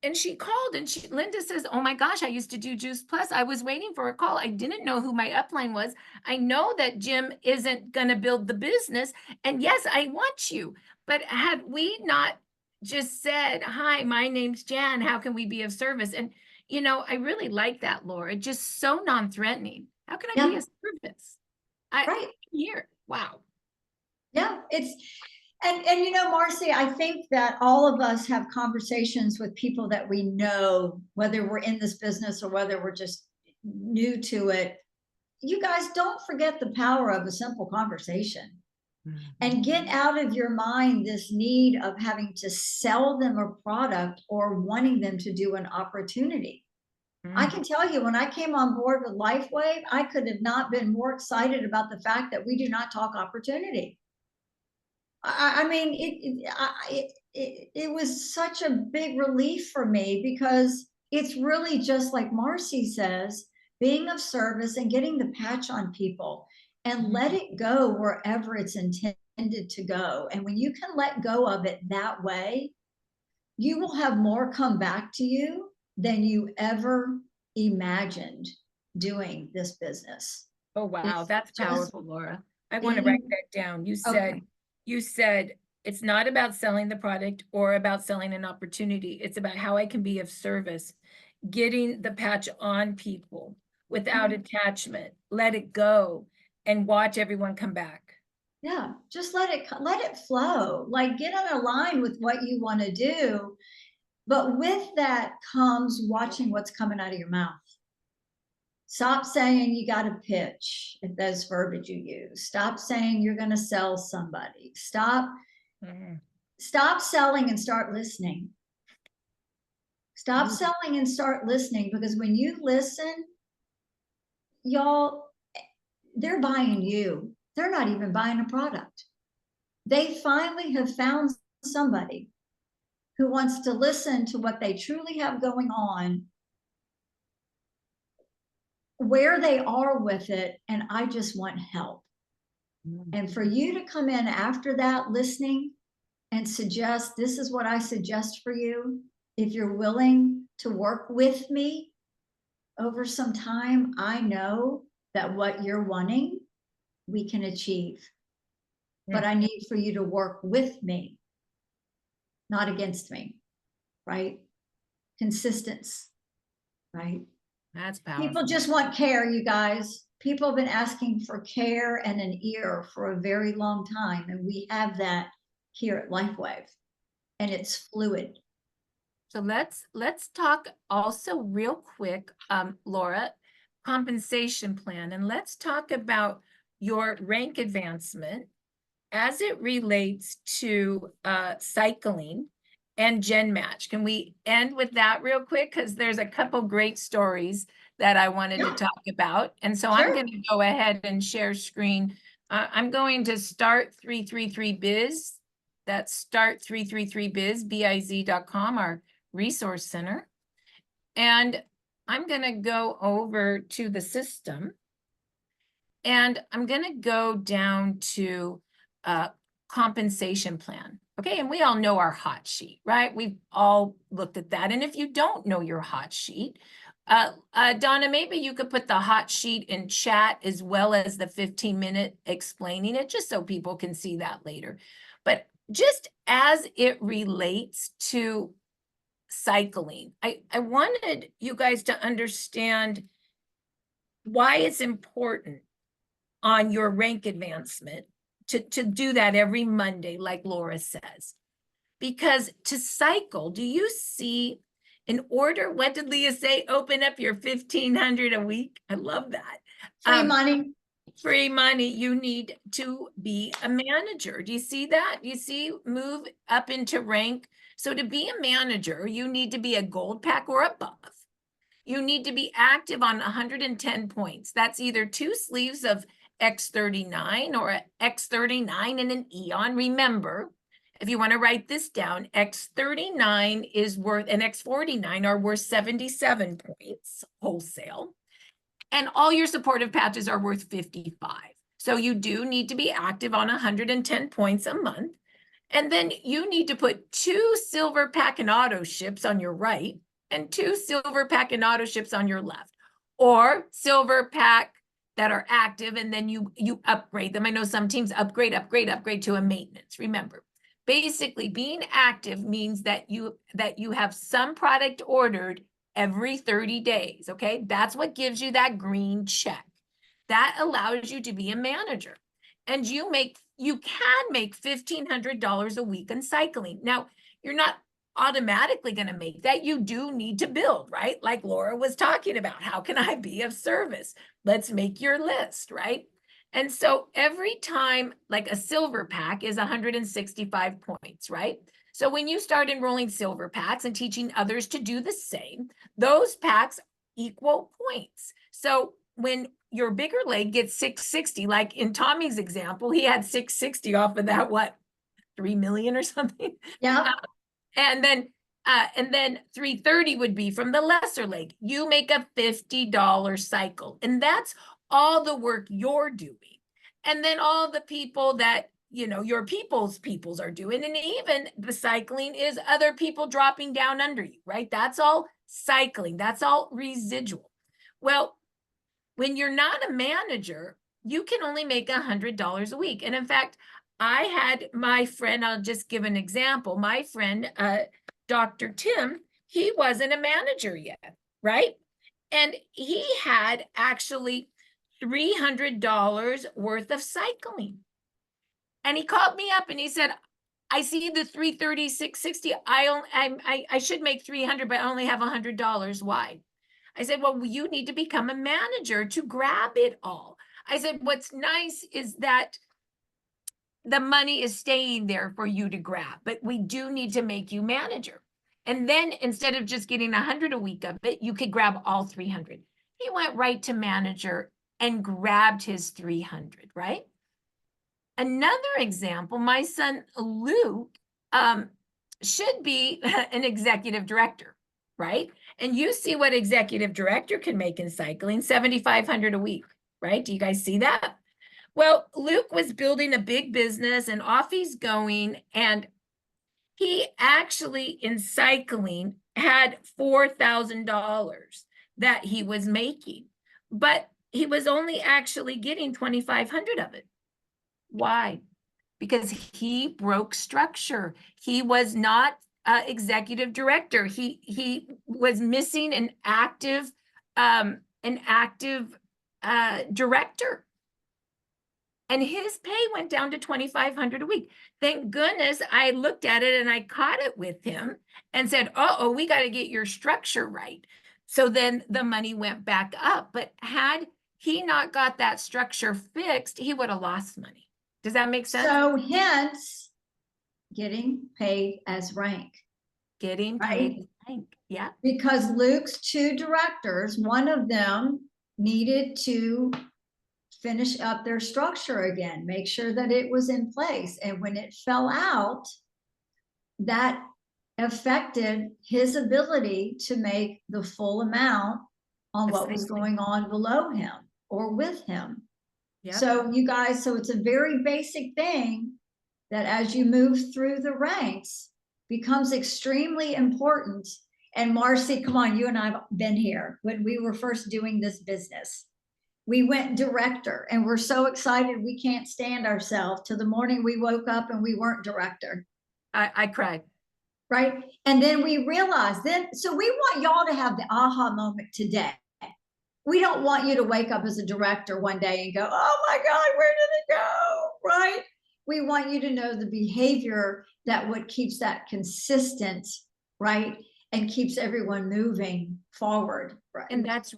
And she called and Linda says, oh my gosh, I used to do Juice Plus. I was waiting for a call. I didn't know who my upline was. I know that Jim isn't going to build the business. And yes, I want you. But had we not just said, hi, my name's Jan, how can we be of service? And, I really like that, Laura, just so non-threatening. How can I be of service? Right. Here. Wow. Yeah, and Marci, I think that all of us have conversations with people that we know, whether we're in this business or whether we're just new to it. You guys, don't forget the power of a simple conversation. And get out of your mind this need of having to sell them a product or wanting them to do an opportunity. I can tell you, when I came on board with LifeWave, I could have not been more excited about the fact that we do not talk opportunity. I mean, it was such a big relief for me, because it's really just like Marci says, being of service and getting the patch on people and let it go wherever it's intended to go. And when you can let go of it that way, you will have more come back to you than you ever imagined doing this business. Oh, wow. That's powerful, Laura. I want to write that down. You said it's not about selling the product or about selling an opportunity. It's about how I can be of service, getting the patch on people without attachment, let it go and watch everyone come back. Yeah, just let it flow. Like, get on a line with what you want to do. But with that comes watching what's coming out of your mouth. Stop saying you got to pitch, if that's verbiage you use. Stop saying you're going to sell somebody. Stop selling and start listening. Stop selling and start listening, because when you listen, y'all, they're buying you. They're not even buying a product. They finally have found somebody who wants to listen to what they truly have going on where they are with it, and I just want help. Mm. And for you to come in after that, listening and suggest, this is what I suggest for you. If you're willing to work with me over some time, I know that what you're wanting, we can achieve. But I need for you to work with me, not against me, right? Consistence, right? That's powerful. People just want care, you guys. People have been asking for care and an ear for a very long time, and we have that here at LifeWave, and it's fluid. So let's talk also real quick, Laura, compensation plan, and let's talk about your rank advancement as it relates to cycling and Gen Match. Can we end with that real quick? Because there's a couple great stories that I wanted to talk about. And so I'm going to go ahead and share screen. I'm going to start 333biz. That's start333biz, biz.com, our resource center. And I'm going to go over to the system. And I'm going to go down to compensation plan. Okay, and we all know our hot sheet, right? We've all looked at that. And if you don't know your hot sheet, Donna, maybe you could put the hot sheet in chat as well as the 15-minute explaining it, just so people can see that later. But just as it relates to cycling, I wanted you guys to understand why it's important on your rank advancement to do that every Monday, like Laura says. Because to cycle, do you see, in order, what did Leah say? Open up your 1,500 a week. I love that. Free money. Free money, you need to be a manager. Do you see that? You see, move up into rank. So to be a manager, you need to be a gold pack or above. You need to be active on 110 points. That's either 2 sleeves of X39 or X39 and an Eon. Remember, if you want to write this down, X39 is worth, and X49 are worth 77 points wholesale. And all your supportive patches are worth 55. So you do need to be active on 110 points a month. And then you need to put 2 silver pack and auto ships on your right and 2 silver pack and auto ships on your left, or silver pack that are active, and then you upgrade them. I know some teams upgrade to a maintenance. Remember, basically being active means that you have some product ordered every 30 days, okay? That's what gives you that green check. That allows you to be a manager. And you can make $1,500 a week in cycling. Now, you're not automatically going to make that. You do need to build, right? Like Laura was talking about, how can I be of service? Let's make your list, right? And so every time, like a silver pack is 165 points, right? So when you start enrolling silver packs and teaching others to do the same, those packs equal points. So when your bigger leg gets 660, like in Tommy's example, he had 660 off of that, what, 3 million or something? Yeah. And then 330 would be from the lesser leg. You make a $50 cycle, and that's all the work you're doing. And then all the people that, your people's are doing. And even the cycling is other people dropping down under you, right? That's all cycling. That's all residual. Well, when you're not a manager, you can only make $100 a week. And in fact, I had my friend, I'll just give an example. My friend, Dr. Tim, he wasn't a manager yet, right? And he had actually $300 worth of cycling. And he called me up and he said, I see the 330, 660. I should make 300, but I only have $100. Why? I said, well, you need to become a manager to grab it all. I said, what's nice is that the money is staying there for you to grab, but we do need to make you manager. And then instead of just getting 100 a week of it, you could grab all 300. He went right to manager and grabbed his 300, right? Another example, my son Luke should be an executive director, right? And you see what executive director can make in cycling, 7,500 a week, right? Do you guys see that? Well, Luke was building a big business and off he's going. And he actually in cycling had $4,000 that he was making, but he was only actually getting 2,500 of it. Why? Because he broke structure. He was not executive director. He was missing an active director. And his pay went down to 2,500 a week. Thank goodness I looked at it and I caught it with him and said, uh-oh, we got to get your structure right. So then the money went back up. But had he not got that structure fixed, he would have lost money. Does that make sense? So hence getting paid as rank. Getting right? paid as rank. Yeah. Because Luke's two directors, one of them needed to finish up their structure again, make sure that it was in place. And when it fell out, that affected his ability to make the full amount on what was going on below him or with him. Yep. So you guys, so it's a very basic thing that as you move through the ranks becomes extremely important. And Marci, come on, you and I have been here when we were first doing this business. We went director and we're so excited we can't stand ourselves till the morning we woke up and we weren't director. I cried. Right. And then we realized so we want y'all to have the aha moment today. We don't want you to wake up as a director one day and go, oh my God, where did it go? Right. We want you to know the behavior that what keeps that consistent, right? And keeps everyone moving forward. Right. And that's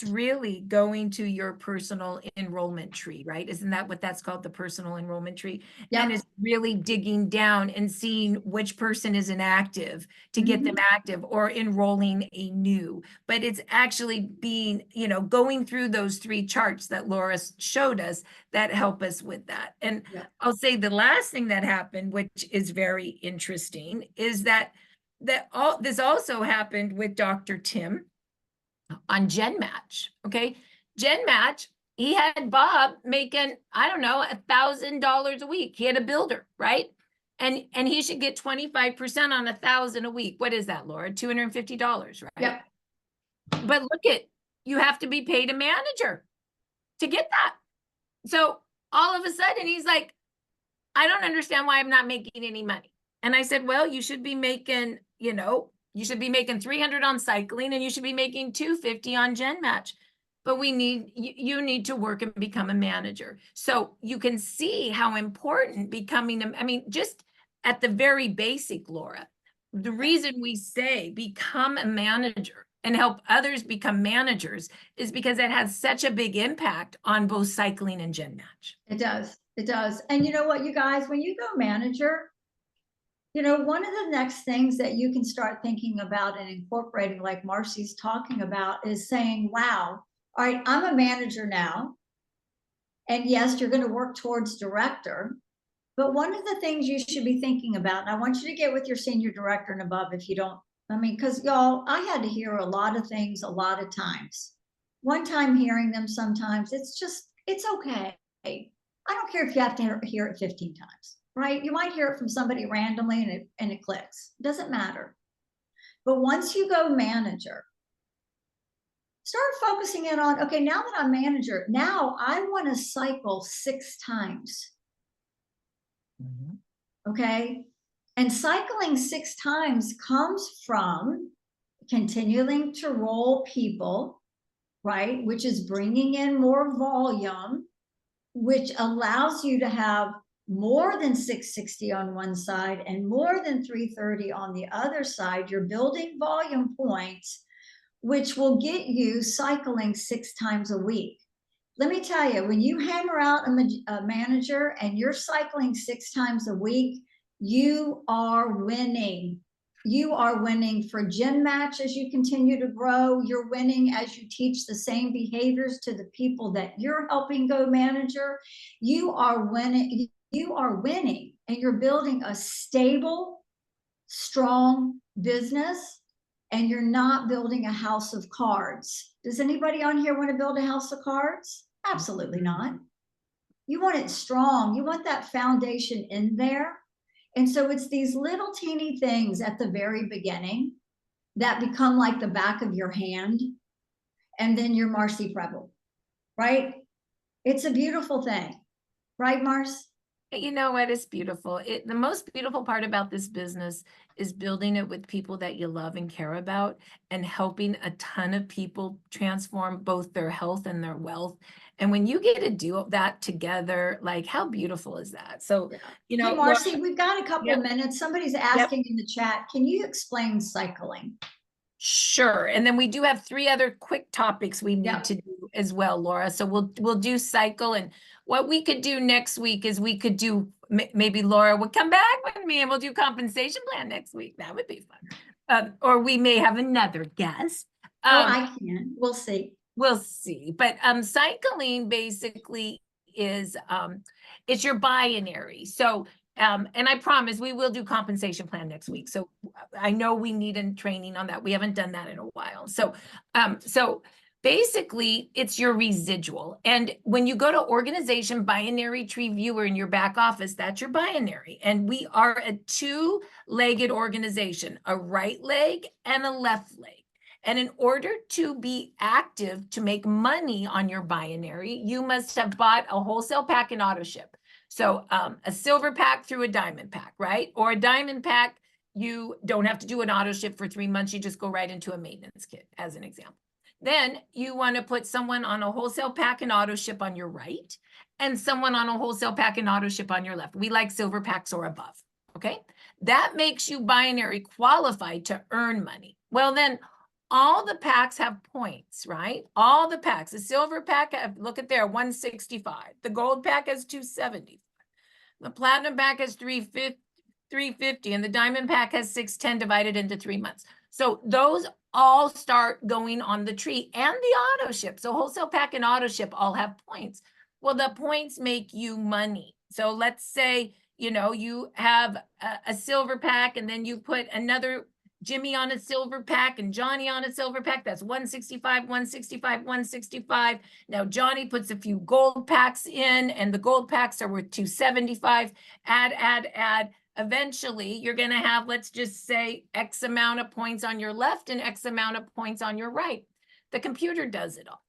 really going to your personal enrollment tree, right? Isn't that what that's called, the personal enrollment tree? Yep. And it's really digging down and seeing which person is inactive to get them active or enrolling a new. But it's actually being, going through those 3 charts that Laura showed us that help us with that. And I'll say the last thing that happened, which is very interesting, is that this also happened with Dr. Tim on GenMatch. Okay. GenMatch, he had Bob making, I don't know, $1,000 a week. He had a builder, right? And he should get 25% on 1,000 a week. What is that, Laura? $250, right? Yep. But look you have to be paid a manager to get that. So all of a sudden he's like, I don't understand why I'm not making any money. And I said, well, you should be making, you should be making 300 on cycling and you should be making 250 on GenMatch. But you need to work and become a manager. So you can see how important becoming, just at the very basic, Laura, the reason we say become a manager and help others become managers is because it has such a big impact on both cycling and GenMatch. It does. It does. And you know what, you guys, when you go manager, one of the next things that you can start thinking about and incorporating, like Marci's talking about, is saying, wow, all right, I'm a manager now. And yes, you're going to work towards director. But one of the things you should be thinking about, and I want you to get with your senior director and above if you don't, because y'all, I had to hear a lot of things a lot of times. One time hearing them sometimes, it's okay. I don't care if you have to hear it 15 times. Right? You might hear it from somebody randomly and it clicks. It doesn't matter. But once you go manager, start focusing in on, okay, now that I'm manager, now I want to cycle 6 times. Okay. And cycling 6 times comes from continuing to roll people, right? Which is bringing in more volume, which allows you to have more than 660 on one side and more than 330 on the other side. You're building volume points, which will get you cycling 6 times a week. Let me tell you, when you hammer out a manager and you're cycling 6 times a week, you are winning. You are winning for GenMatch as you continue to grow. You're winning as you teach the same behaviors to the people that you're helping go manager. You are winning. You are winning, and you're building a stable, strong business and you're not building a house of cards. Does anybody on here want to build a house of cards? Absolutely not. You want it strong. You want that foundation in there. And so it's these little teeny things at the very beginning that become like the back of your hand. And then you're Marci Preble, right? It's a beautiful thing, right, Mars? You know what? It's beautiful. The most beautiful part about this business is building it with people that you love and care about and helping a ton of people transform both their health and their wealth. And when you get to do that together, like how beautiful is that? So, you know, Hey, Marci, we've got a couple of minutes. Somebody's asking in the chat, can you explain cycling? Sure. And then we do have 3 other quick topics we need to do as well, Laura. So we'll do cycle, and what we could do next week is we could do, maybe Laura would come back with me and we'll do compensation plan next week. That would be fun. Or we may have another guest. I can. We'll see. We'll see. But cycling basically is it's your binary. So and I promise we will do compensation plan next week. So I know we need a training on that. We haven't done that in a while. So so basically it's your residual. And when you go to organization binary tree viewer in your back office, that's your binary. And we are a 2-legged organization, a right leg and a left leg. And in order to be active, to make money on your binary, you must have bought a wholesale pack and auto ship. So a silver pack through a diamond pack, right? Or a diamond pack, you don't have to do an auto ship for 3 months. You just go right into a maintenance kit, as an example. Then you want to put someone on a wholesale pack and auto ship on your right, and someone on a wholesale pack and auto ship on your left. We like silver packs or above, okay? That makes you binary qualified to earn money. Well, then all the packs have points, right? All the packs. The silver pack, look at there, 165. The gold pack has 270. The platinum pack has 350, and the diamond pack has 610 divided into 3 months. So those all start going on the tree, and the auto ship. So wholesale pack and auto ship all have points. Well, the points make you money. So let's say, you know, you have a silver pack, and then you put another Jimmy on a silver pack and Johnny on a silver pack. That's 165, 165, 165. Now Johnny puts a few gold packs in, and the gold packs are worth 275. Add. Eventually, you're going to have, let's just say, X amount of points on your left and X amount of points on your right. The computer does it all.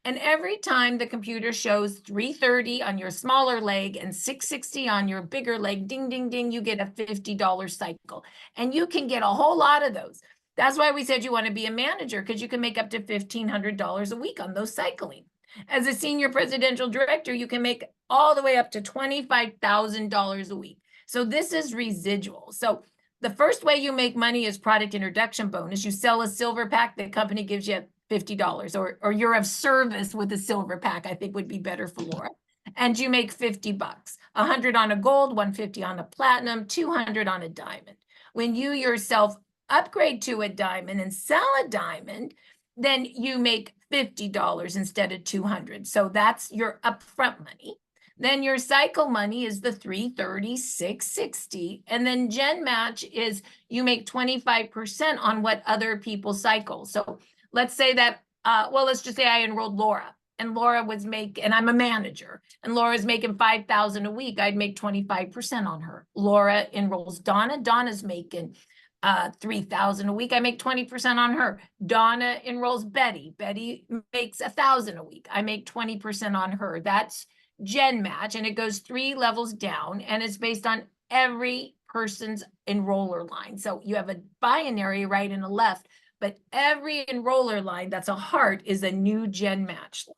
And every time the computer shows 330 on your smaller leg and 660 on your bigger leg, ding, ding, ding, you get a $50 cycle. And you can get a whole lot of those. That's why we said you want to be a manager, because you can make up to $1,500 a week on those cycling. As a senior presidential director, you can make all the way up to $25,000 a week. So this is residual. So the first way you make money is product introduction bonus. You sell a silver pack, the company gives you $50, or you're of service with a silver pack, I think would be better for Laura. And you make $50, 100 on a gold, 150 on a platinum, 200 on a diamond. When you yourself upgrade to a diamond and sell a diamond, then you make $50 instead of 200. So that's your upfront money. Then your cycle money is the 330, 660. And then Gen Match is you make 25% on what other people cycle. So let's say that, well, let's just say I enrolled Laura, and Laura was and I'm a manager, and Laura's making $5,000 a week. I'd make 25% on her. Laura enrolls Donna. Donna's making $3,000 a week. I make 20% on her. Donna enrolls Betty. Betty makes $1,000 a week. I make 20% on her. That's Gen Match, and it goes 3 levels down, and it's based on every person's enroller line. So you have a binary right and a left, but every enroller line that's a heart is a new Gen Match line.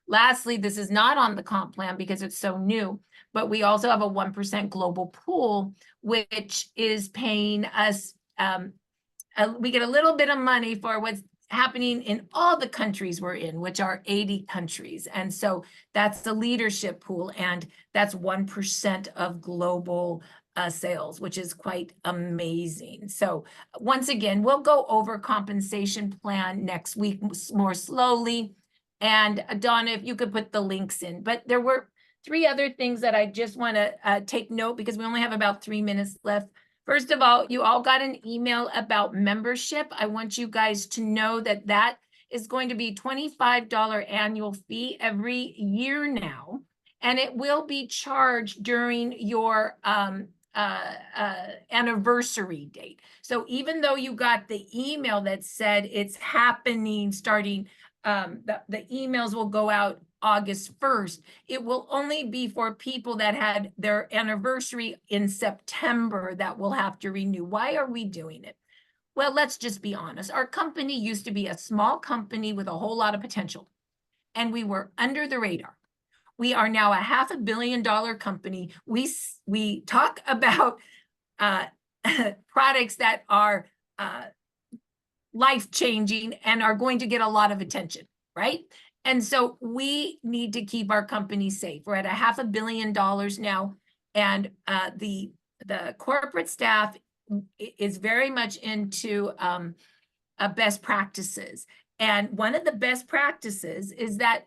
Lastly, this is not on the comp plan because it's so new, but we also have a 1% global pool, which is paying us, we get a little bit of money for what's happening in all the countries we're in, which are 80 countries. And so that's the leadership pool, and that's 1% of global sales, which is quite amazing. So once again, we'll go over compensation plan next week more slowly. And Donna, if you could put the links in. But there were 3 other things that I just want to take note, because we only have about 3 minutes left. First of all, you all got an email about membership. I want you guys to know that that is going to be $25 annual fee every year now, and it will be charged during your anniversary date. So even though you got the email that said it's happening starting, the emails will go out August 1st, it will only be for people that had their anniversary in September that will have to renew. Why are we doing it? Well, let's just be honest. Our company used to be a small company with a whole lot of potential, and we were under the radar. We are now a $500 million company. We talk about products that are life-changing and are going to get a lot of attention, right? And so we need to keep our company safe. We're at a $500 million now, and the corporate staff is very much into best practices. And one of the best practices is that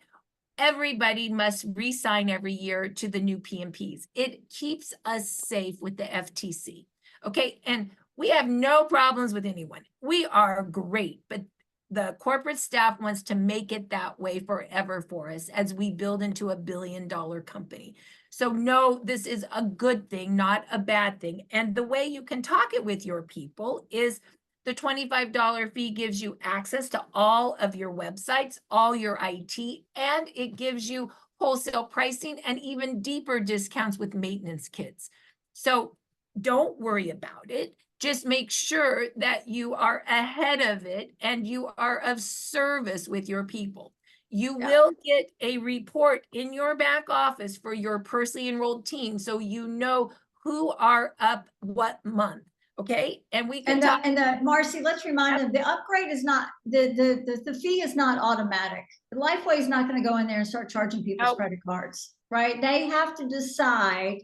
everybody must re-sign every year to the new PMPs. It keeps us safe with the FTC. Okay, and we have no problems with anyone. We are great, but the corporate staff wants to make it that way forever for us as we build into a billion-dollar company. So no, this is a good thing, not a bad thing. And the way you can talk it with your people is the $25 fee gives you access to all of your websites, all your IT, and it gives you wholesale pricing and even deeper discounts with maintenance kits. So don't worry about it. Just make sure that you are ahead of it and you are of service with your people. You will get a report in your back office for your personally enrolled team, so you know who are up what month. Okay, and we can talk. And Marci, let's remind them the upgrade is not the fee is not automatic. Lifeway is not going to go in there and start charging people's credit cards, right? They have to decide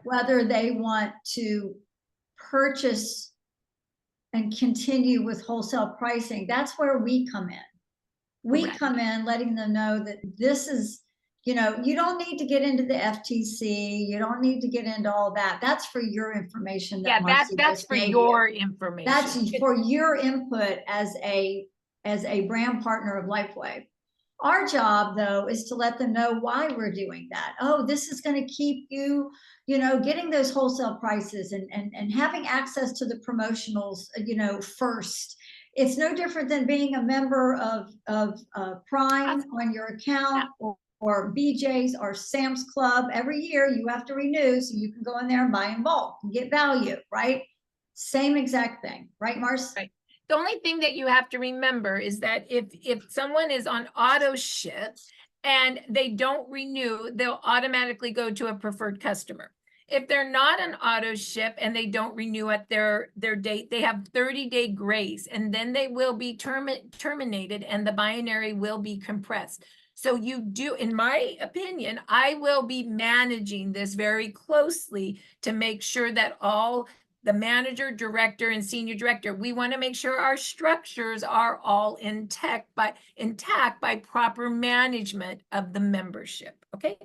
whether they want to purchase and continue with wholesale pricing. That's where we come in. We come in letting them know that this is, you know, you don't need to get into the FTC. You don't need to get into all that. That's for your information. That's for your information. That's for your input as a brand partner of Lifeway. Our job, though, is to let them know why we're doing that. Oh, this is going to keep you, you know, getting those wholesale prices and having access to the promotionals, you know, first. It's no different than being a member of Prime on your account or BJ's or Sam's Club. Every year you have to renew, so you can go in there and buy in bulk and get value, right? Same exact thing, right, Marci? Right. The only thing that you have to remember is that if someone is on auto ship and they don't renew, they'll automatically go to a preferred customer. If they're not an auto ship and they don't renew at their date, they have 30-day grace, and then they will be terminated and the binary will be compressed. So you do, in my opinion, I will be managing this very closely to make sure that all the manager, director, and senior director, we want to make sure our structures are all intact by proper management of the membership. Okay,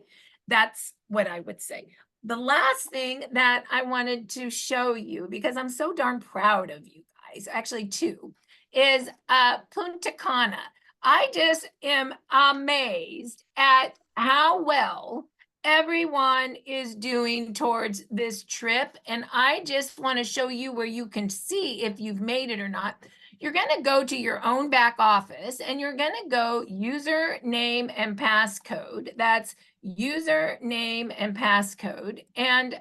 that's what I would say. The last thing that I wanted to show you, because I'm so darn proud of you guys, actually two, is Punta Cana. I just am amazed at how well everyone is doing towards this trip. And I just want to show you where you can see if you've made it or not. You're going to go to your own back office and you're going to go username and passcode. That's username and passcode. And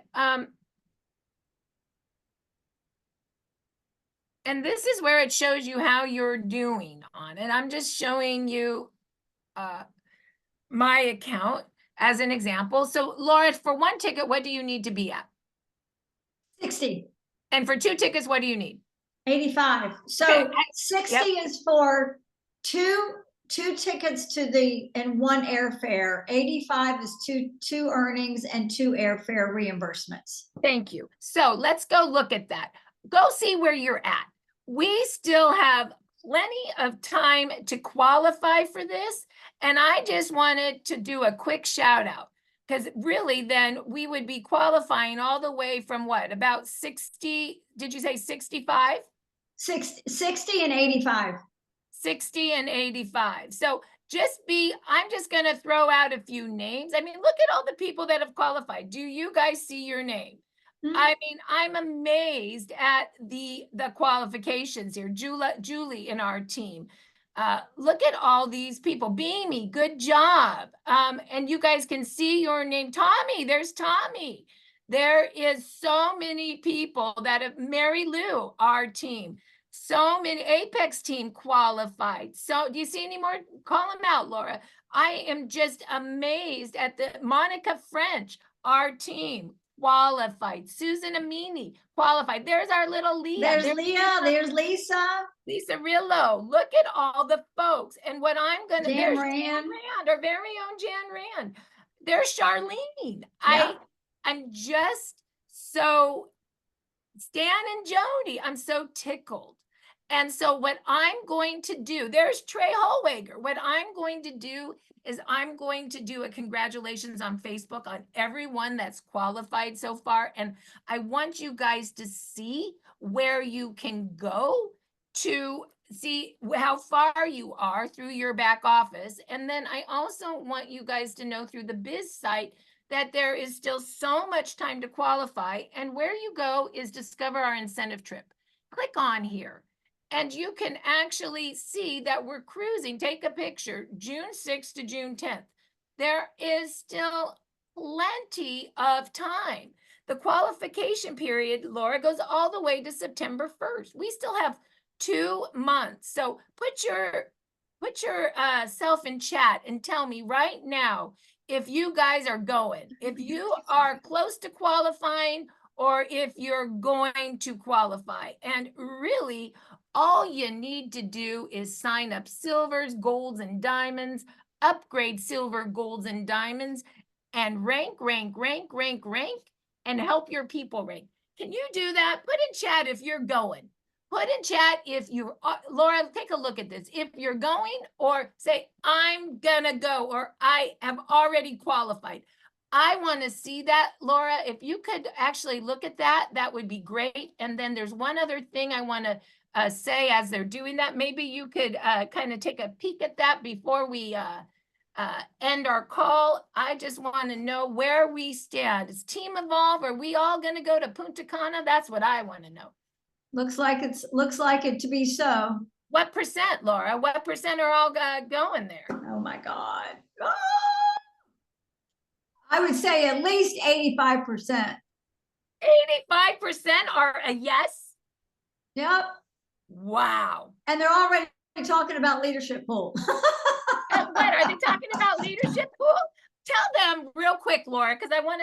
this is where it shows you how you're doing on it. I'm just showing you my account as an example. So Laura, for one ticket, what do you need to be at? 60. And for two tickets, what do you need? 85. So okay. 60 is for two tickets to and one airfare. 85 is two earnings and two airfare reimbursements. Thank you. So let's go look at that. Go see where you're at. We still have plenty of time to qualify for this. And I just wanted to do a quick shout out. because really then we would be qualifying all the way from what, about 60, did you say 65? 60 and 85. 60 and 85. So I'm just going to throw out a few names. I mean, look at all the people that have qualified. Do you guys see your name? Mhm. I mean, I'm amazed at the qualifications here. Julie in our team. Look at all these people. Beamy, good job. And you guys can see your name. Tommy, there's Tommy. There is so many people that have, Mary Lou, our team. So many Apex team qualified. So do you see any more? Call them out, Laura. I am just amazed at the Monica French, our team qualified. Susan Amini qualified. There's our little Leah. There's Leah, there's Lisa. Lisa Rillo. Look at all the folks. And what I'm going to, there's Jan Rand, our very own Jan Rand. There's Charlene. Yeah. I'm just so, Stan and Jody, I'm so tickled. And so what I'm going to do, there's Trey Holwager. What I'm going to do is I'm going to do a congratulations on Facebook on everyone that's qualified so far. And I want you guys to see where you can go to see how far you are through your back office. And then I also want you guys to know through the Biz site that there is still so much time to qualify. And where you go is discover our incentive trip. Click on here. And you can actually see that we're cruising. Take a picture, June 6th to June 10th. There is still plenty of time. The qualification period, Laura, goes all the way to September 1st. We still have 2 months. So put your self in chat and tell me right now if you guys are going, if you are close to qualifying, or if you're going to qualify. And really, all you need to do is sign up silvers, golds, and diamonds, upgrade silver, golds, and diamonds, and rank, and help your people rank. Can you do that? Put in chat if you're going. Put in chat if you, Laura, take a look at this. If you're going, or say, I'm gonna go, or I have already qualified. I want to see that, Laura. If you could actually look at that, that would be great. And then there's one other thing I want to say as they're doing that. Maybe you could kind of take a peek at that before we end our call. I just want to know where we stand. Is Team Evolve? Are we all going to go to Punta Cana? That's what I want to know. looks like it to be so. What percent, Laura? What percent are all going there? Oh my God. Oh! I would say at least 85%. 85% are a yes? Yep. Wow. And they're already talking about leadership pool. What are they talking about? Leadership pool? Tell them real quick, Laura, because I want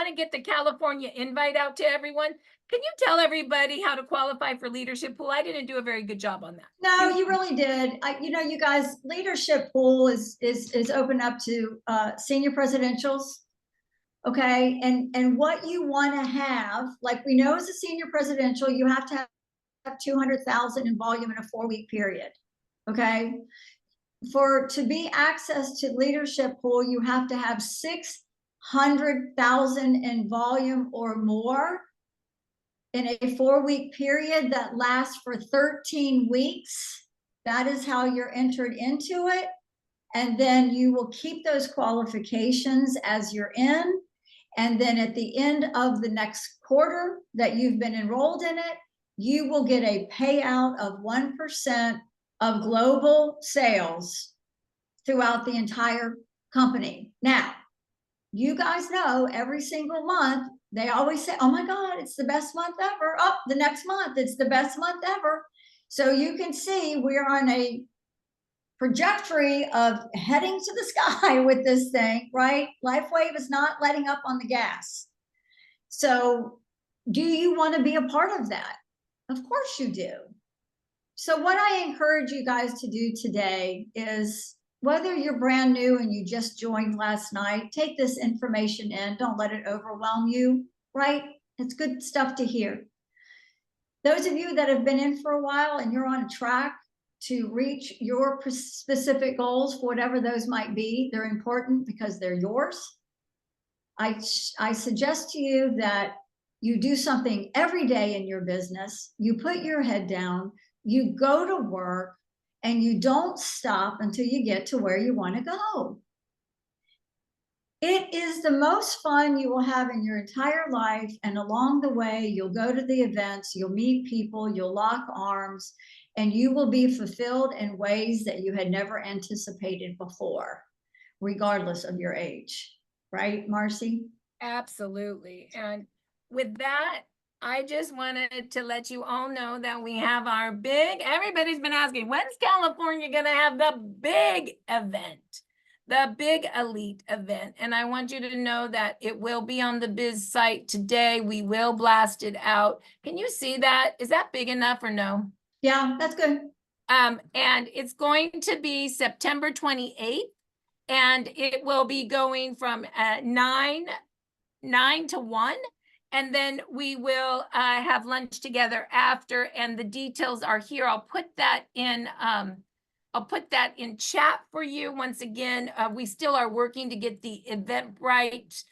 to get the California invite out to everyone. Can you tell everybody how to qualify for leadership pool? I didn't do a very good job on that. No, you really did. You guys, leadership pool is open up to senior presidentials. Okay, and what you want to have, like we know as a senior presidential, you have to have 200,000 in volume in a 4-week period. Okay, to be access to leadership pool, you have to have 600,000 in volume or more in a 4-week period that lasts for 13 weeks. That is how you're entered into it. And then you will keep those qualifications as you're in. And then at the end of the next quarter that you've been enrolled in it, you will get a payout of 1% of global sales throughout the entire company. Now, you guys know every single month, they always say, oh my God, it's the best month ever. Oh, the next month, it's the best month ever. So you can see we're on a trajectory of heading to the sky with this thing, right? LifeWave is not letting up on the gas. So do you want to be a part of that? Of course you do. So what I encourage you guys to do today is, whether you're brand new and you just joined last night, take this information in. Don't let it overwhelm you, right? It's good stuff to hear. Those of you that have been in for a while and you're on track to reach your specific goals, for whatever those might be, they're important because they're yours. I suggest to you that you do something every day in your business. You put your head down, you go to work, and you don't stop until you get to where you want to go. It is the most fun you will have in your entire life. And along the way, you'll go to the events, you'll meet people, you'll lock arms, and you will be fulfilled in ways that you had never anticipated before, regardless of your age. Right, Marci? Absolutely. And with that, I just wanted to let you all know that we have our everybody's been asking, when's California going to have the big event? The big elite event. And I want you to know that it will be on the Biz site today. We will blast it out. Can you see that? Is that big enough or no? Yeah, that's good. And it's going to be September 28th, and it will be going from 9 to 1. And then we will have lunch together after, and the details are here. I'll put that in chat for you. Once again, we still are working to get the Eventbrite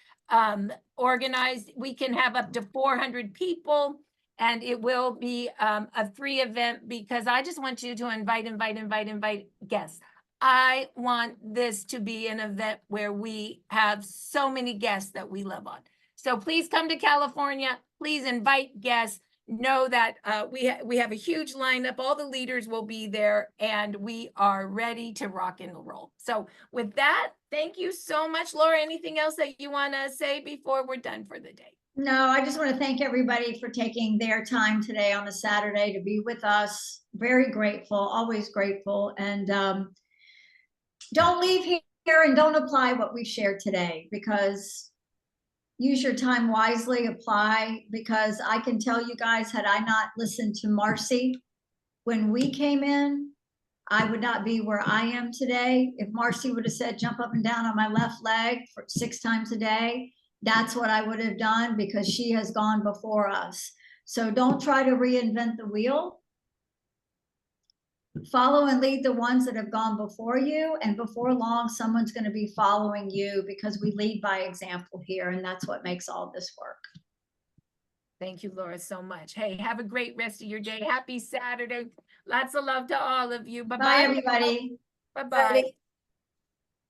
organized. We can have up to 400 people, and it will be a free event because I just want you to invite guests. I want this to be an event where we have so many guests that we love on. So please come to California. Please invite guests. Know that we have a huge lineup. All the leaders will be there, and we are ready to rock and roll. So with that, thank you so much, Laura. Anything else that you want to say before we're done for the day? No, I just want to thank everybody for taking their time today on a Saturday to be with us. Very grateful, always grateful. And don't leave here and don't apply what we've shared today, because use your time wisely, apply, because I can tell you guys, had I not listened to Marci when we came in, I would not be where I am today. If Marci would have said, jump up and down on my left leg for 6 times a day, that's what I would have done, because she has gone before us. So don't try to reinvent the wheel. Follow and lead the ones that have gone before you, and before long, someone's going to be following you, because we lead by example here, and that's what makes all this work. Thank you, Laura, so much. Hey, have a great rest of your day. Happy Saturday. Lots of love to all of you. Bye-bye. Bye, everybody. Bye-bye.